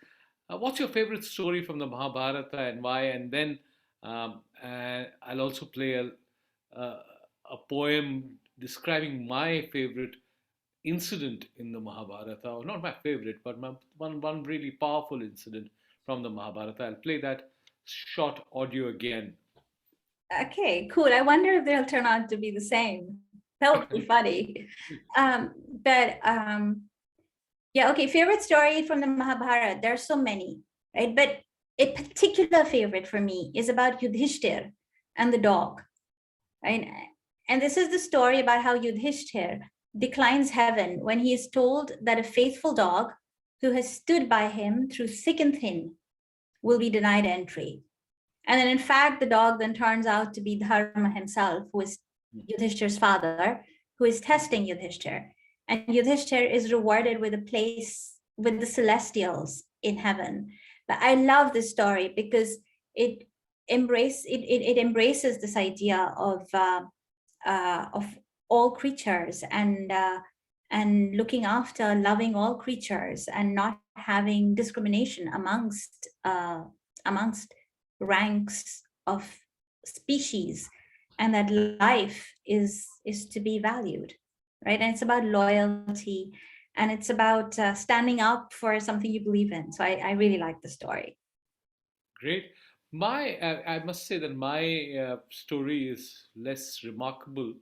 what's your favorite story from the Mahabharata and why? And then I'll also play a poem describing my favorite incident in the Mahabharata, or not my favorite, but one really powerful incident from the Mahabharata. I'll play that short audio again. Okay, cool. I wonder if they'll turn out to be the same. That would be funny. But yeah, okay, favorite story from the Mahabharata. There are so many, right? But a particular favorite for me is about Yudhishthir and the dog, right? And this is the story about how Yudhishthir declines heaven when he is told that a faithful dog who has stood by him through thick and thin will be denied entry. And then in fact, the dog then turns out to be Dharma himself, who is Yudhishthir's father, who is testing Yudhishthir. And Yudhishthir is rewarded with a place with the celestials in heaven. But I love this story because it embraces this idea of all creatures and looking after, loving all creatures, and not having discrimination amongst ranks of species, and that life is to be valued, right? And it's about loyalty, and it's about standing up for something you believe in. So I really like the story. Great. I must say that my story is less remarkable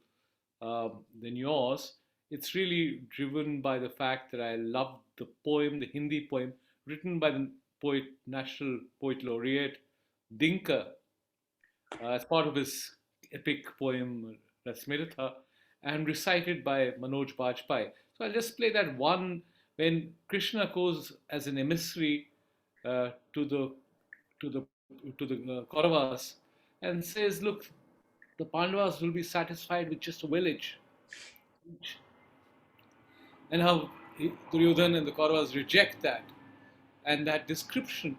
than yours. It's really driven by the fact that I love the poem, the Hindi poem, written by the poet, National Poet Laureate Dinka, as part of his epic poem Rasmiratha, and recited by Manoj Bajpayee. So I'll just play that one when Krishna goes as an emissary to the Kauravas and says, "Look, the Pandavas will be satisfied with just a village," and how Duryodhan and the Kauravas reject that, and that description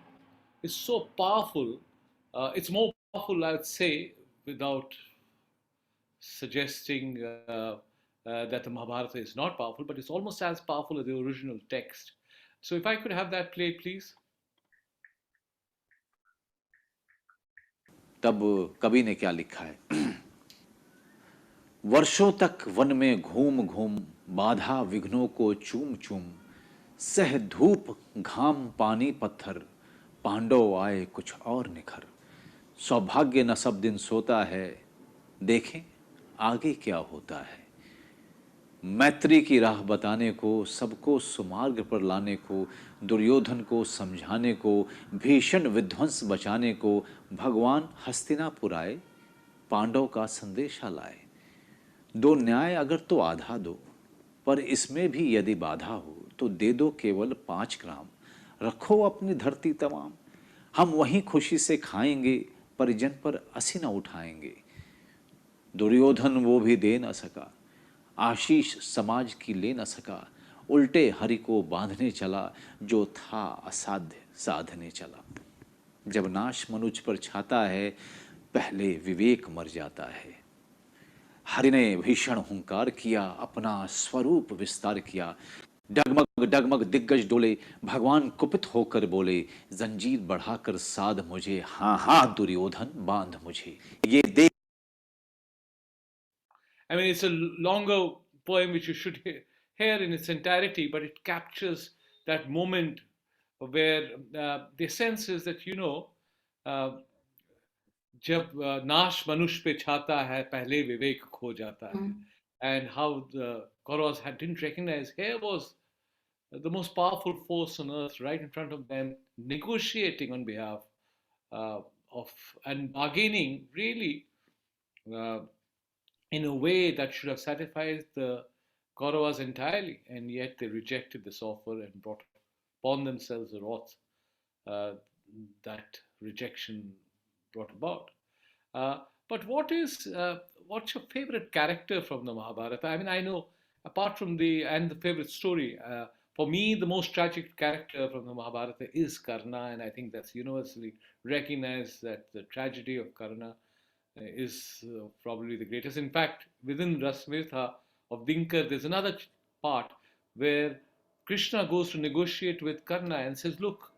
is so powerful. It's more powerful, I would say, without suggesting that the Mahabharata is not powerful, but it's almost as powerful as the original text. So, if I could have that played, please. तब कवि ने क्या लिखा है? वर्षों तक one में घूम घूम बाधा विघ्नों को चूम चूम सह धूप घाम पानी पत्थर, पांडव आए कुछ और निखर। सौभाग्य न सब दिन सोता है, देखें आगे क्या होता है। मैत्री की राह बताने को, सबको सुमार्ग पर लाने को, दुर्योधन को समझाने को, भीषण विध्वंस बचाने को, भगवान हस्तिनापुर आए, पांडव का संदेशा लाए। दो न्याय अगर तो आधा दो, पर इसमें भी यदि बाधा हो तो दे दो केवल 5 ग्राम। रखो अपनी धरती तमाम, हम वहीं खुशी से खाएंगे, परिजन पर असी न उठाएंगे। दुर्योधन वो भी दे न सका, आशीष समाज की ले न सका। उल्टे हरि को बांधने चला, जो था असाध्य साधने चला। जब नाश मनुज पर छाता है, पहले विवेक मर जाता है। हरि ने भीषण हुंकार किया, अपना स्वरूप विस्तार किया। डगमग डगमग दिग्गज डोले, भगवान कुपित होकर बोले, जंजीर बढ़ाकर साध मुझे, हाँ हाँ दुर्योधन बांध मुझे। ये देख I mean, it's a longer poem which you should hear in its entirety, but it captures that moment where the sense is that, uh, जब नाश मनुष्य पे छाता है पहले विवेक खो जाता है, and how the Kauravas didn't recognize here was the most powerful force on earth right in front of them, negotiating on behalf uh, of and bargaining really uh, in a way that should have satisfied the Kauravas entirely, and yet they rejected this offer and brought upon themselves the wrath uh, that rejection brought about. But what's your favorite character from the Mahabharata? I mean, I know apart from the favorite story, for me the most tragic character from the Mahabharata is Karna, and I think that's universally recognized that the tragedy of Karna is probably the greatest. In fact, within Rasmirtha of Dinkar, there's another part where Krishna goes to negotiate with Karna and says, "Look,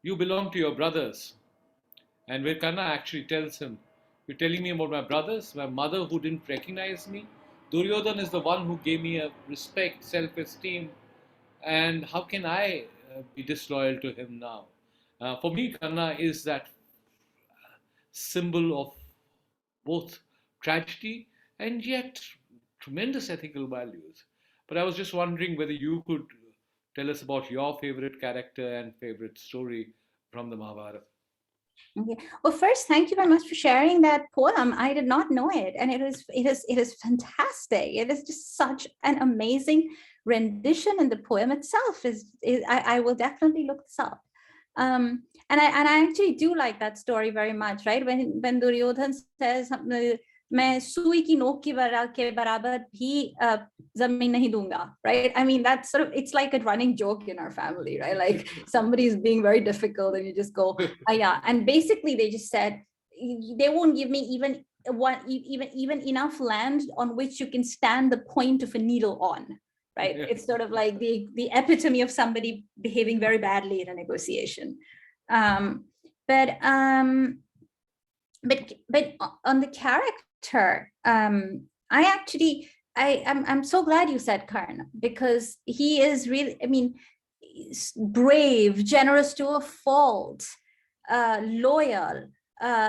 you belong to your brothers." And where Karna actually tells him, "You're telling me about my brothers, my mother who didn't recognize me? Duryodhan is the one who gave me a respect, self esteem, and how can I be disloyal to him now?" For me, Karna is that symbol of both tragedy and yet tremendous ethical values. But I was just wondering whether you could tell us about your favorite character and favorite story from the Mahabharata. Okay. Well, first, thank you very much for sharing that poem. I did not know it, and it is fantastic. It is just such an amazing rendition, and the poem itself is I will definitely look this up. And I actually do like that story very much, right? When Duryodhan says, "मैं सुई की नोक के बराबर भी जमीन नहीं दूंगा," right? I mean, that's sort of, it's like a running joke in our family, right? Like somebody is being very difficult and you just go, "Ah, yeah." And basically they just said, they won't give me even enough land on which you can stand the point of a needle on, right? Yeah. It's sort of like the epitome of somebody behaving very badly in a negotiation. Um, but um, but on the character, I'm so glad you said Karna, because he is really, I mean, brave, generous to a fault, loyal,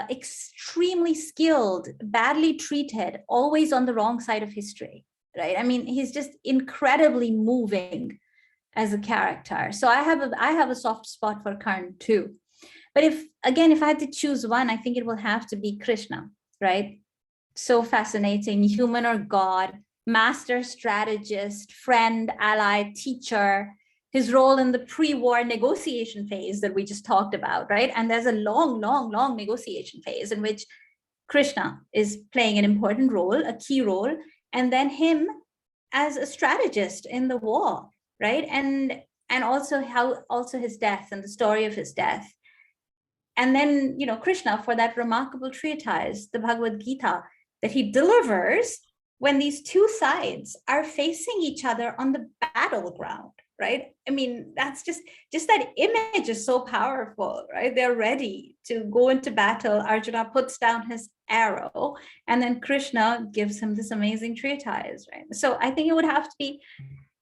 extremely skilled, badly treated, always on the wrong side of history, right? I mean, he's just incredibly moving as a character. So I have a soft spot for Karn too. But if I had to choose one, I think it will have to be Krishna, right? So fascinating, human or God, master strategist, friend, ally, teacher, his role in the pre-war negotiation phase that we just talked about, right? And there's a long, long, long negotiation phase in which Krishna is playing an important role, a key role, and then him as a strategist in the war, right? And also his death and the story of his death. And then, Krishna, for that remarkable treatise, the Bhagavad Gita, that he delivers when these two sides are facing each other on the battleground, right? I mean, that's just that image is so powerful, right? They're ready to go into battle. Arjuna puts down his arrow, and then Krishna gives him this amazing treatise, right? So I think it would have to be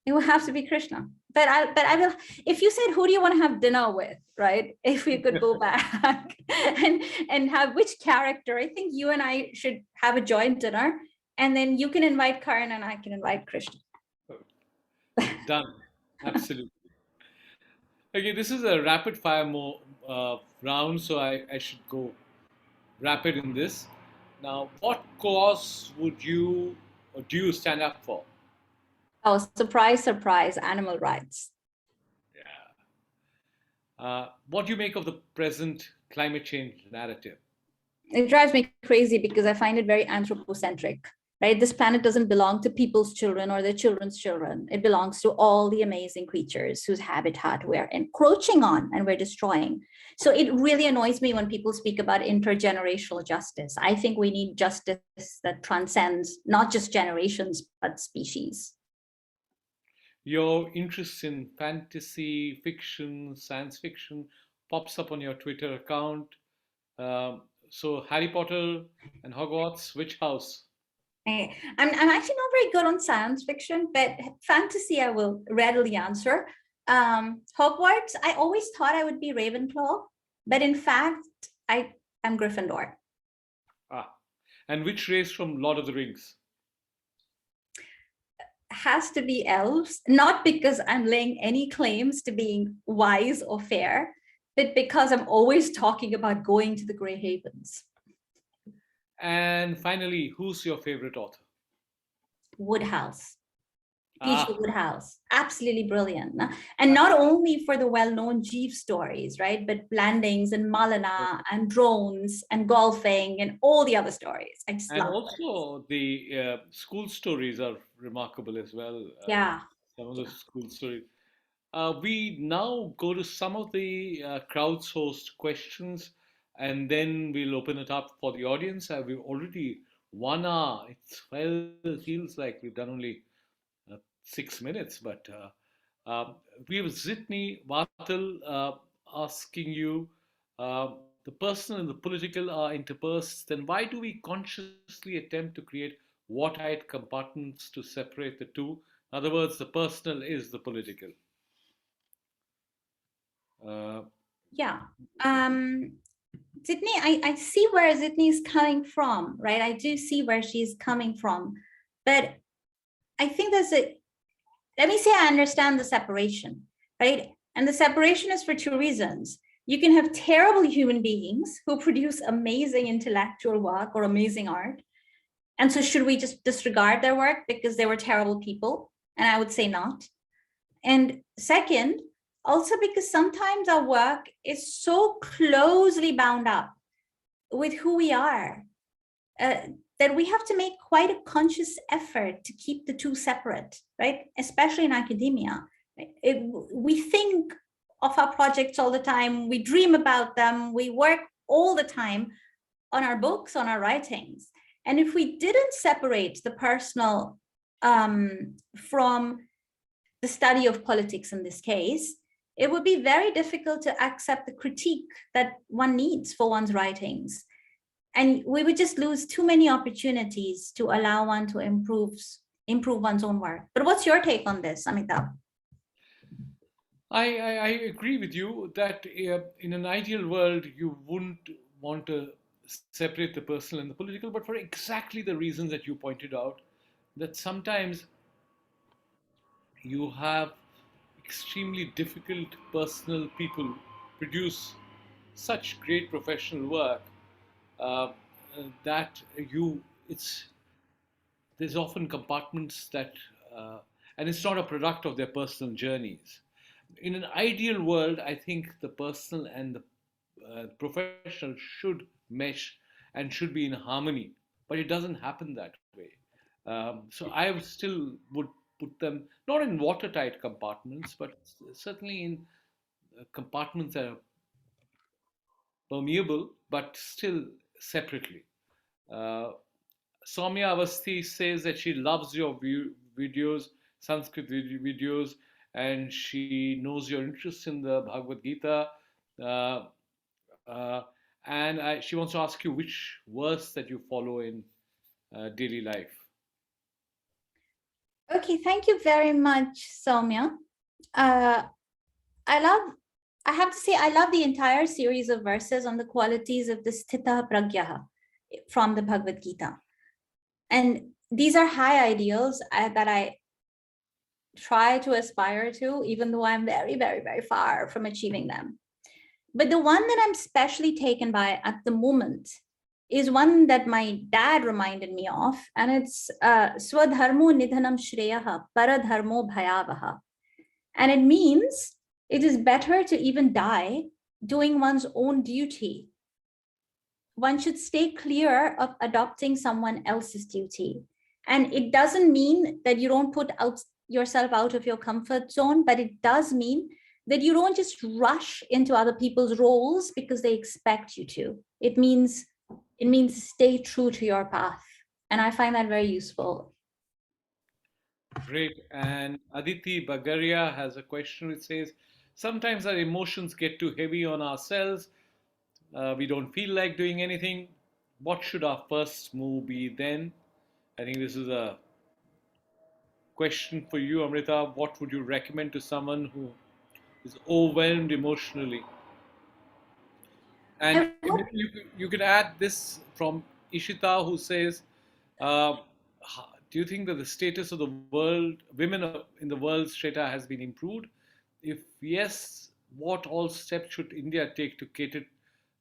It will have to be Krishna. But I will. If you said, who do you want to have dinner with, right? If we could go back and have which character, I think you and I should have a joint dinner, and then you can invite Karan and I can invite Krishna. Done. Absolutely. Okay, this is a rapid fire round, so I should go rapid in this. Now, what cause would you or do you stand up for? Oh, surprise, surprise! Animal rights. Yeah. What do you make of the present climate change narrative? It drives me crazy because I find it very anthropocentric, right? This planet doesn't belong to people's children or their children's children. It belongs to all the amazing creatures whose habitat we're encroaching on and we're destroying. So it really annoys me when people speak about intergenerational justice. I think we need justice that transcends not just generations, but species. Your interest in fantasy, fiction, science fiction pops up on your Twitter account. So, Harry Potter and Hogwarts, which house? I'm actually not very good on science fiction, but fantasy I will readily answer. Hogwarts, I always thought I would be Ravenclaw, but in fact, I am Gryffindor. Ah, and which race from Lord of the Rings? Has to be elves, not because I'm laying any claims to being wise or fair, but because I'm always talking about going to the Grey Havens. And finally, who's your favorite author? Woodhouse. P.G. Ah, Woodhouse, absolutely brilliant. And not only for the well-known Jeeves stories, right, but Blandings and Malina and drones and golfing and all the other stories. I just and love it. also the school stories are remarkable as well. Yeah, Some of the yeah. school stories. We now go to some of the crowdsourced questions, and then we'll open it up for the audience. We've already 1 hour. It feels like we've done only 6 minutes, but we have Zitni Vatal asking you, the personal and the political are interspersed, then why do we consciously attempt to create watertight compartments to separate the two? In other words, the personal is the political. Uh, Yeah. Sydney, I see where Sydney is coming from, right? I do see where she's coming from. But I think let me say I understand the separation, right? And the separation is for two reasons. You can have terrible human beings who produce amazing intellectual work or amazing art. And so should we just disregard their work because they were terrible people? And I would say not. And second, also because sometimes our work is so closely bound up with who we are uh, that we have to make quite a conscious effort to keep the two separate, right? Especially in academia. We think of our projects all the time, we dream about them, we work all the time on our books, on our writings. And if we didn't separate the personal from the study of politics in this case, it would be very difficult to accept the critique that one needs for one's writings. And we would just lose too many opportunities to allow one to improve one's own work. But what's your take on this, Amitabh? I agree with you that in an ideal world, you wouldn't want to separate the personal and the political, but for exactly the reasons that you pointed out, that sometimes you have extremely difficult personal people produce such great professional work uh, that you it's there's often compartments that and it's not a product of their personal journeys. In an ideal world, I think the personal and the professional should mesh and should be in harmony, but it doesn't happen that way. So I still would put them not in watertight compartments, but certainly in compartments that are permeable, but still separately. Uh, Soumya Avasthi says that she loves your videos, Sanskrit videos, and she knows your interest in the Bhagavad Gita. Uh, uh, and she wants to ask you which verse that you follow in daily life. Okay, thank you very much, Soumya. Uh, I have to say, I love the entire series of verses on the qualities of the sthita pragyaha from the Bhagavad Gita. And these are high ideals that I try to aspire to, even though I'm very, very, very far from achieving them. But the one that I'm especially taken by at the moment is one that my dad reminded me of, and it's Swadharmo Nidhanam Shreyaha Paradharmo Bhayavaha. And it means it is better to even die doing one's own duty. One should stay clear of adopting someone else's duty. And it doesn't mean that you don't put yourself out of your comfort zone, but it does mean that you don't just rush into other people's roles because they expect you to. It means stay true to your path. And I find that very useful. Great. And Aditi Bagaria has a question which says, sometimes our emotions get too heavy on ourselves. We don't feel like doing anything. What should our first move be then? I think this is a question for you, Amrita. What would you recommend to someone who is overwhelmed emotionally? And I would you could add this from Ishita, who says, uh, "Do you think that the status of the world, women in the world strata, has been improved? If yes, what all steps should India take to cater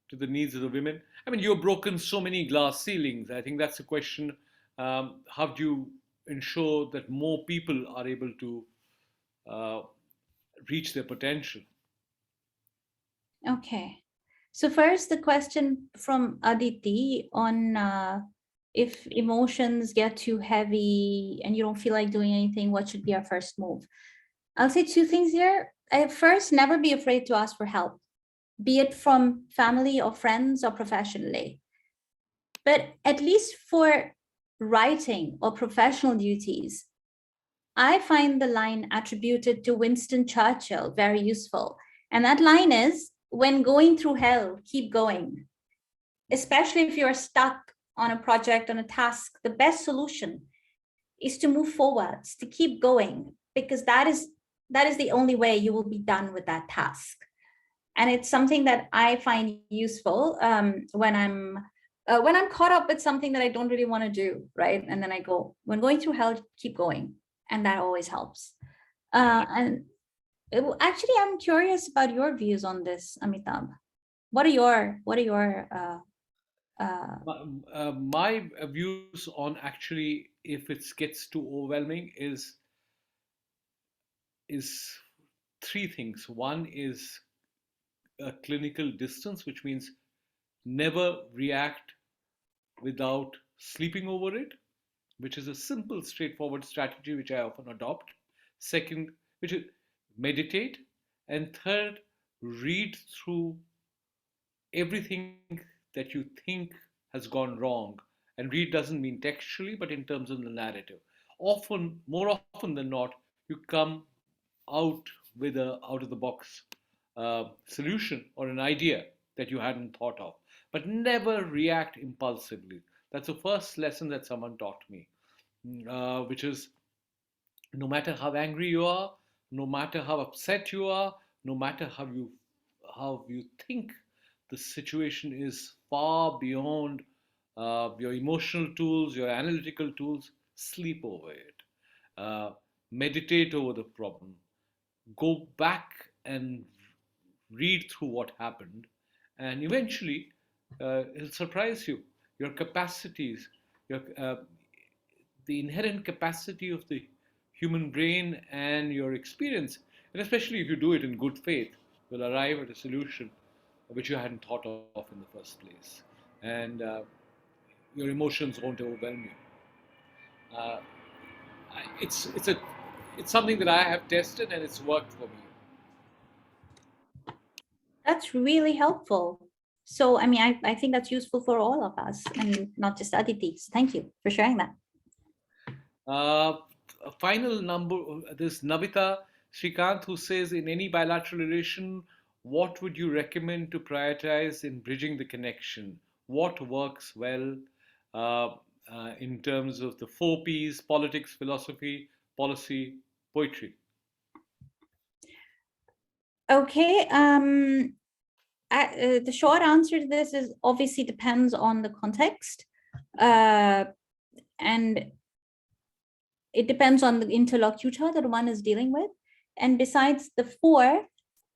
to the needs of the women? I mean, you've broken so many glass ceilings. I think that's a question. How do you ensure that more people are able to uh, reach their potential?" Okay. So first, the question from Aditi on if emotions get too heavy and you don't feel like doing anything, what should be our first move? I'll say two things here. First, never be afraid to ask for help, be it from family or friends or professionally. But at least for writing or professional duties, I find the line attributed to Winston Churchill very useful. And that line is, when going through hell, keep going. Especially if you're stuck on a project, on a task, the best solution is to move forwards, to keep going, because that is the only way you will be done with that task. And it's something that I find useful when I'm caught up with something that I don't really want to do, right? And then I go, when going through hell, keep going, and that always helps. And actually, I'm curious about your views on this, Amitabh. What are your My views on actually if it gets too overwhelming is three things. One is a clinical distance, which means never react without sleeping over it, which is a simple, straightforward strategy which I often adopt. Second, which is meditate. And third, read through everything that you think has gone wrong. And read doesn't mean textually, but in terms of the narrative. Often, more often than not, you come out with a out of the box solution or an idea that you hadn't thought of. But never react impulsively. That's the first lesson that someone taught me, which is no matter how angry you are, no matter how upset you are, no matter how you think the situation is far beyond your emotional tools, your analytical tools, sleep over it. Uh, Meditate over the problem. Go back and read through what happened, and eventually it'll surprise you. Your capacities, the inherent capacity of the human brain and your experience, and especially if you do it in good faith, will arrive at a solution which you hadn't thought of in the first place. And your emotions won't overwhelm you. Uh, it's something that I have tested and it's worked for me. That's really helpful. So, I mean, I think that's useful for all of us. I mean, not just Aditi. So thank you for sharing that. A final number, this Navita Srikanth, who says, in any bilateral relation, what would you recommend to prioritize in bridging the connection? What works well in terms of the four P's: politics, philosophy, policy poetry? Okay. The short answer to this is obviously depends on the context, and it depends on the interlocutor that one is dealing with. And besides the four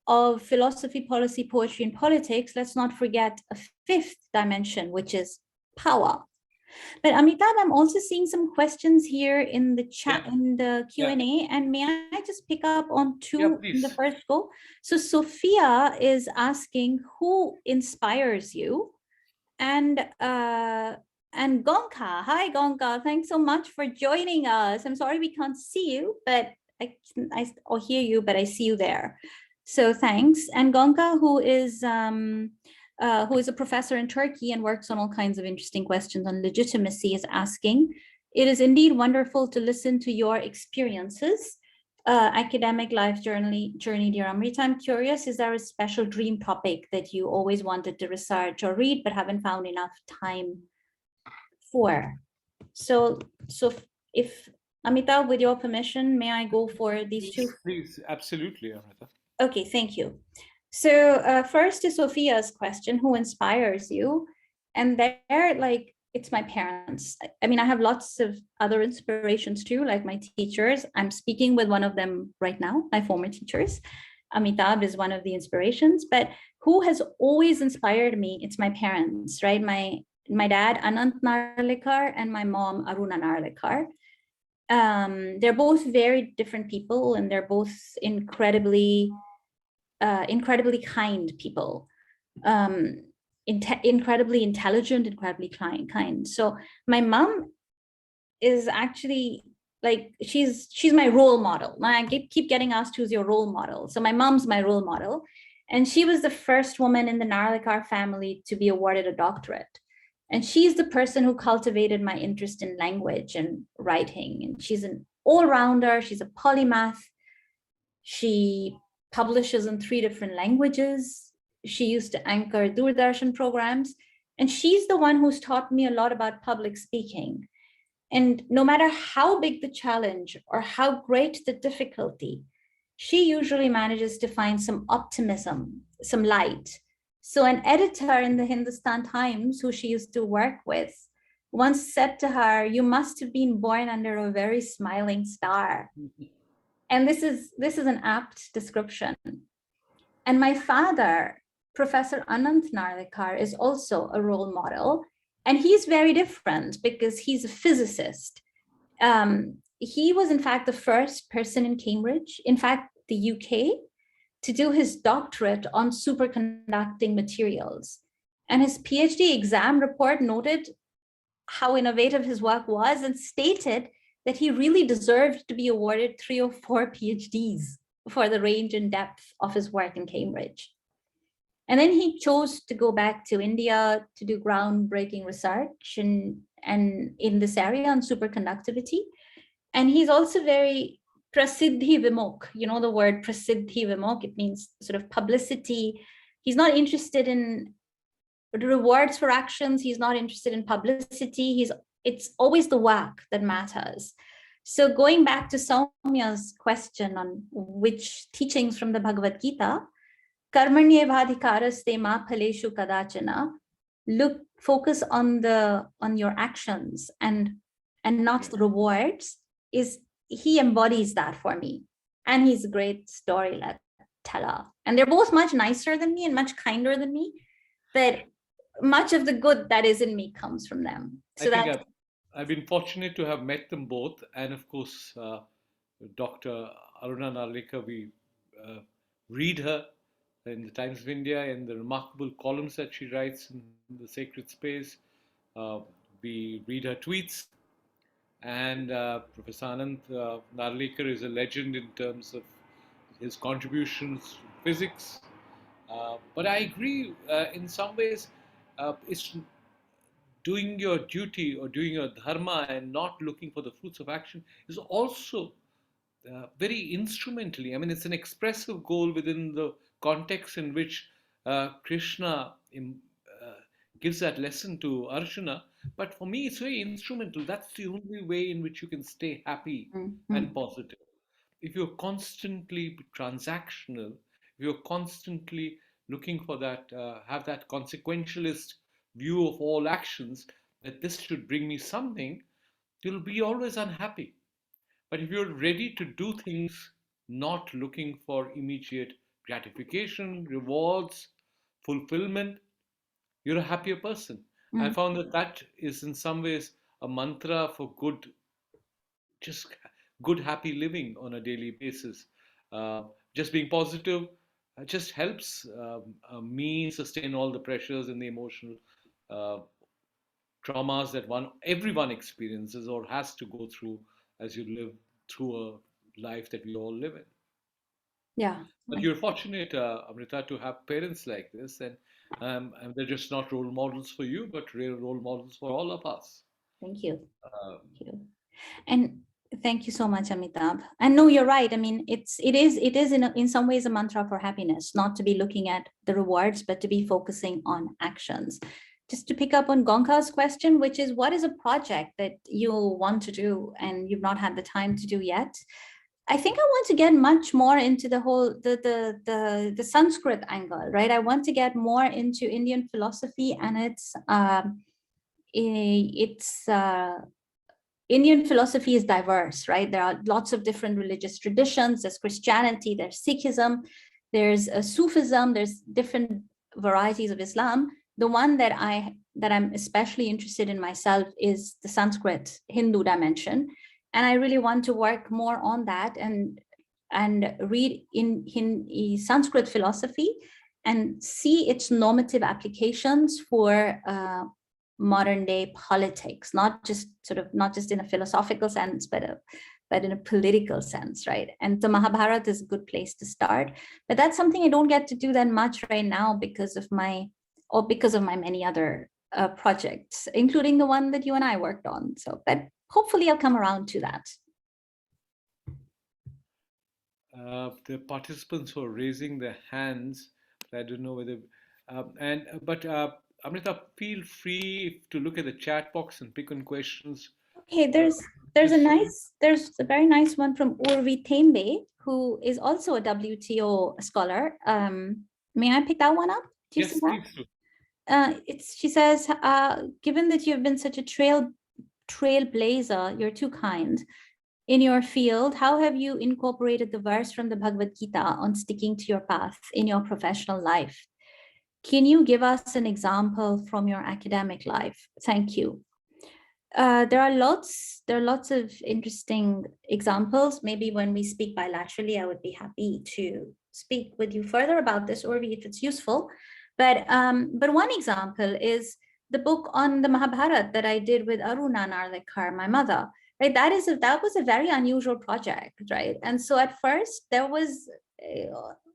of philosophy, policy, poetry, and politics, let's not forget a fifth dimension, which is power. But Amitabh, I'm also seeing some questions here in the chat, in the Q&A, and may I just pick up on two in the first go? So Sophia is asking, who inspires you? And Gonka, hi Gonka, thanks so much for joining us. I'm sorry we can't see you, but I hear you, but I see you there. So thanks. And Gonka, who is a professor in Turkey and works on all kinds of interesting questions on legitimacy, is asking, it is indeed wonderful to listen to your experiences, academic life journey, dear Amrita. I'm curious, is there a special dream topic that you always wanted to research or read but haven't found enough time for? So if Amita, with your permission, may I go for these two? Please, absolutely, Amrita. Okay, thank you. So first is Sophia's question, who inspires you? And there, like, it's my parents. I mean, I have lots of other inspirations too, like my teachers. I'm speaking with one of them right now, my former teachers. Amitabh is one of the inspirations, but who has always inspired me? It's my parents, right? My dad, Anant Narlikar, and my mom, Aruna Narlikar. They're both very different people, and they're both incredibly kind people. Incredibly intelligent, incredibly kind. So my mom is actually like, she's my role model. I keep getting asked, who's your role model? So my mom's my role model. And she was the first woman in the Narlikar family to be awarded a doctorate. And she's the person who cultivated my interest in language and writing. And she's an all-rounder, she's a polymath. She publishes in 3 different languages. She used to anchor Doordarshan programs, and she's the one who's taught me a lot about public speaking. And no matter how big the challenge or how great the difficulty, she usually manages to find some optimism, some light. So an editor in the Hindustan Times, who she used to work with, once said to her, "You must have been born under a very smiling star." And this is an apt description. And my father, Professor Anant Narlikar, is also a role model. And he's very different because he's a physicist. He was, in fact, the first person in Cambridge, in fact, the UK, to do his doctorate on superconducting materials. And his PhD exam report noted how innovative his work was and stated that he really deserved to be awarded 3 or 4 PhDs for the range and depth of his work in Cambridge. And then he chose to go back to India to do groundbreaking research and in this area on superconductivity. And he's also very prasiddhi vimukh. You know the word prasiddhi vimukh, it means sort of publicity. He's not interested in rewards for actions. He's not interested in publicity. It's always the work that matters. So going back to Soumya's question on which teachings from the Bhagavad Gita, karmanyevadhikaraste ma phaleshu kadachana, focus on your actions and not the rewards, he embodies that for me. And he's a great storyteller. And they're both much nicer than me and much kinder than me, but much of the good that is in me comes from them. So I think I've been fortunate to have met them both, and of course, Dr. Aruna Narlikar, we read her in the Times of India and the remarkable columns that she writes in the sacred space. We read her tweets, and Professor Anand Narlikar is a legend in terms of his contributions to physics. But I agree, in some ways, it's doing your duty or doing your dharma and not looking for the fruits of action is also very instrumentally. I mean, it's an expressive goal within the context in which Krishna gives that lesson to Arjuna. But for me, it's very instrumental. That's the only way in which you can stay happy and positive. If you're constantly transactional, if you're constantly looking for that, have that consequentialist view of all actions, that this should bring me something, you'll be always unhappy. But if you're ready to do things not looking for immediate gratification, rewards, fulfillment, you're a happier person. I found that that is in some ways a mantra for good, just good, happy living on a daily basis. Uh, just being positive just helps me sustain all the pressures and the emotional uh, traumas that everyone experiences or has to go through as you live through a life that we all live in. Yeah. But you're fortunate, Amrita, to have parents like this, and they're just not role models for you, but real role models for all of us. Thank you. Um, Thank you. And thank you so much, Amitabh. And no, you're right. I mean, it is in some ways a mantra for happiness, not to be looking at the rewards, but to be focusing on actions. Just to pick up on Gonka's question, which is, what is a project that you want to do and you've not had the time to do yet? I think I want to get much more into the whole the Sanskrit angle, right? I want to get more into Indian philosophy and its Indian philosophy is diverse, right? There are lots of different religious traditions. There's Christianity, there's Sikhism, there's Sufism, there's different varieties of Islam. The one that I'm especially interested in myself is the Sanskrit Hindu dimension, and I really want to work more on that and read in Sanskrit philosophy and see its normative applications for modern day politics, not just in a philosophical sense, but in a political sense, right? And the Mahabharata is a good place to start, but that's something I don't get to do that much right now because of my many other projects, including the one that you and I worked on. So, but hopefully I'll come around to that. The participants who are raising their hands, I don't know whether, but Amrita, feel free to look at the chat box and pick on questions. Okay, there's a very nice one from Urvi Thembe, who is also a WTO scholar. May I pick that one up? Do you Yes, see that? please do. She says, given that you've been such a trailblazer, you're too kind, in your field, how have you incorporated the verse from the Bhagavad Gita on sticking to your path in your professional life? Can you give us an example from your academic life? Thank you. There are lots of interesting examples. Maybe when we speak bilaterally, I would be happy to speak with you further about this, or if it's useful. But one example is the book on the Mahabharata that I did with Aruna Narlikar, my mother. Right, that was a very unusual project, right? And so at first there was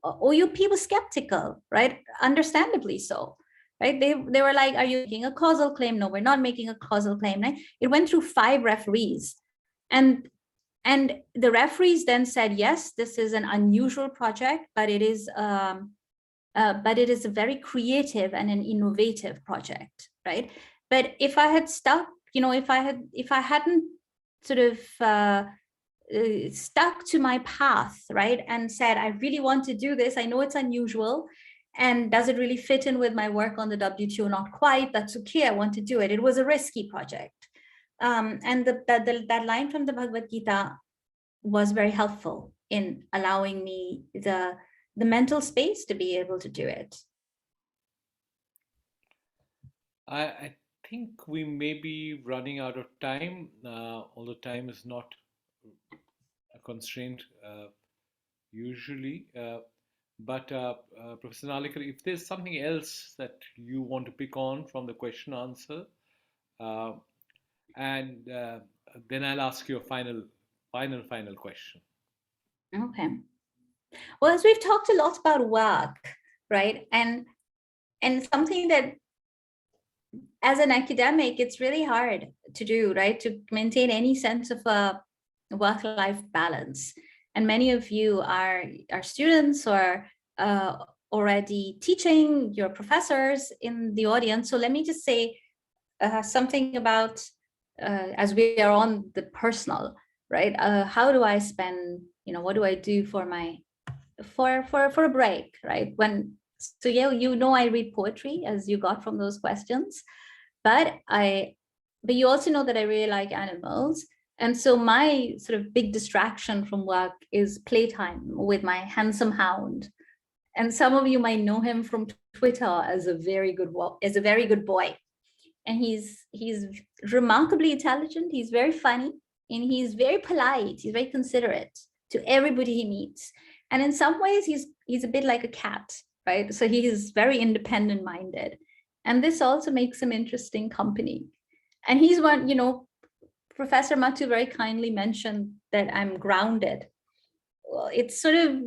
OUP was skeptical, right? Understandably so. Right? They were like, are you making a causal claim? No, we're not making a causal claim. Right? It went through 5 referees. And the referees then said, yes, this is an unusual project, but it is a very creative and an innovative project, right? But if I had stuck, if I hadn't sort of stuck to my path, right, and said, I really want to do this, I know it's unusual, and does it really fit in with my work on the WTO? Not quite. That's okay. I want to do it. It was a risky project. And that line from the Bhagavad Gita was very helpful in allowing me the mental space to be able to do it. I think we may be running out of time, although time is not a constraint usually. But Professor Nalikar, if there's something else that you want to pick on from the question answer, and then I'll ask you a final question. Okay. Well, as we've talked a lot about work, right, and something that as an academic, it's really hard to do, right, to maintain any sense of a work-life balance. And many of you are students or already teaching, you're professors in the audience. So let me just say something about, as we are on the personal, right? How do I spend, what do I do for my, for a break, right? So yeah, I read poetry, as you got from those questions, but you also know that I really like animals. And so my sort of big distraction from work is playtime with my handsome hound. And some of you might know him from Twitter as a very good boy. And he's remarkably intelligent. He's very funny, and he's very polite. He's very considerate to everybody he meets. And in some ways, he's a bit like a cat, right? So he is very independent minded, and this also makes him interesting company. And he's one, Professor Matu very kindly mentioned that I'm grounded. Well, it's sort of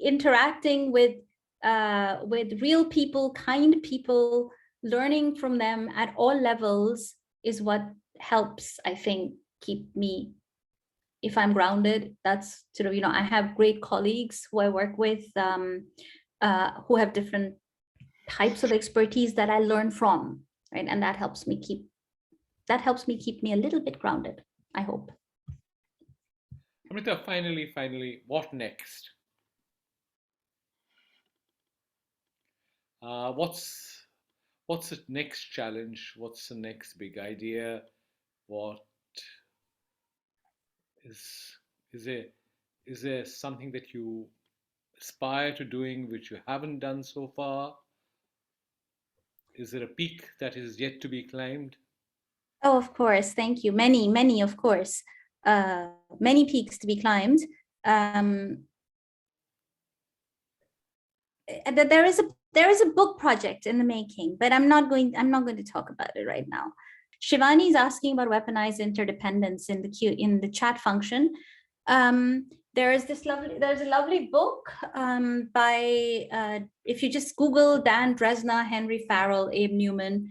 interacting with real people, kind people, learning from them at all levels is what helps, I think, keep me, if I'm grounded. That's sort of, I have great colleagues who I work with, who have different types of expertise that I learn from, right? And that helps me keep me a little bit grounded, I hope. Amrita, finally, what next? What's the next challenge? What's the next big idea? What is there something that you aspire to doing which you haven't done so far? Is there a peak that is yet to be climbed? Oh, of course. Thank you. Many, of course. Many peaks to be climbed. There is a book project in the making, but I'm not going to talk about it right now. Shivani is asking about weaponized interdependence in the chat function. There's a lovely book by if you just Google Dan Dresner, Henry Farrell, Abe Newman,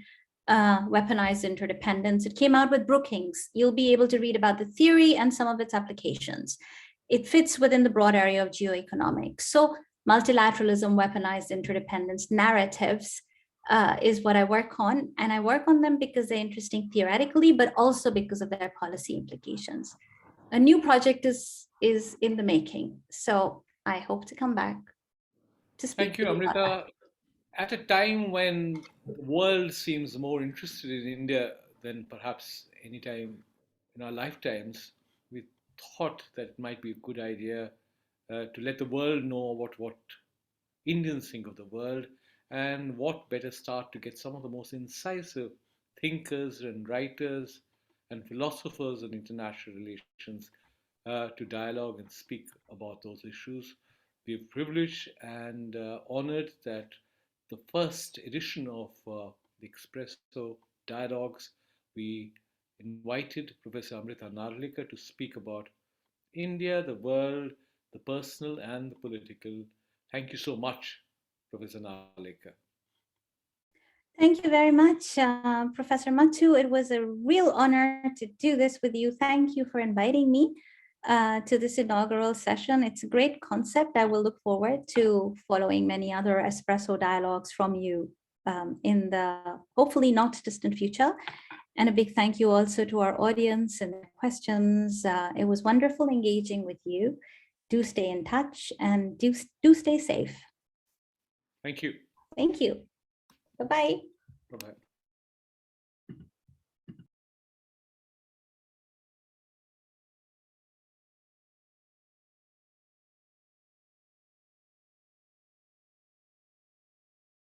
weaponized interdependence. It came out with Brookings. You'll be able to read about the theory and some of its applications. It fits within the broad area of geoeconomics. So multilateralism, weaponized interdependence, narratives is what I work on. And I work on them because they're interesting theoretically, but also because of their policy implications. A new project is in the making. So I hope to come back to speak. Thank you, Amrita. At a time when the world seems more interested in India than perhaps any time in our lifetimes, we thought that it might be a good idea to let the world know what Indians think of the world, and what better start to get some of the most incisive thinkers and writers and philosophers on international relations to dialogue and speak about those issues. We're privileged and honored that the first edition of the Espresso Dialogues, we invited Professor Amrita Narlikar to speak about India, the world, the personal and the political. Thank you so much, Professor Narlikar. Thank you very much, Professor Matu. It was a real honor to do this with you. Thank you for inviting me to this inaugural session. It's a great concept. I will look forward to following many other Espresso Dialogues from you in the hopefully not distant future. And a big thank you also to our audience and their questions. It was wonderful engaging with you. Do stay in touch and do stay safe. Thank you. Thank you. Bye-bye. Bye-bye.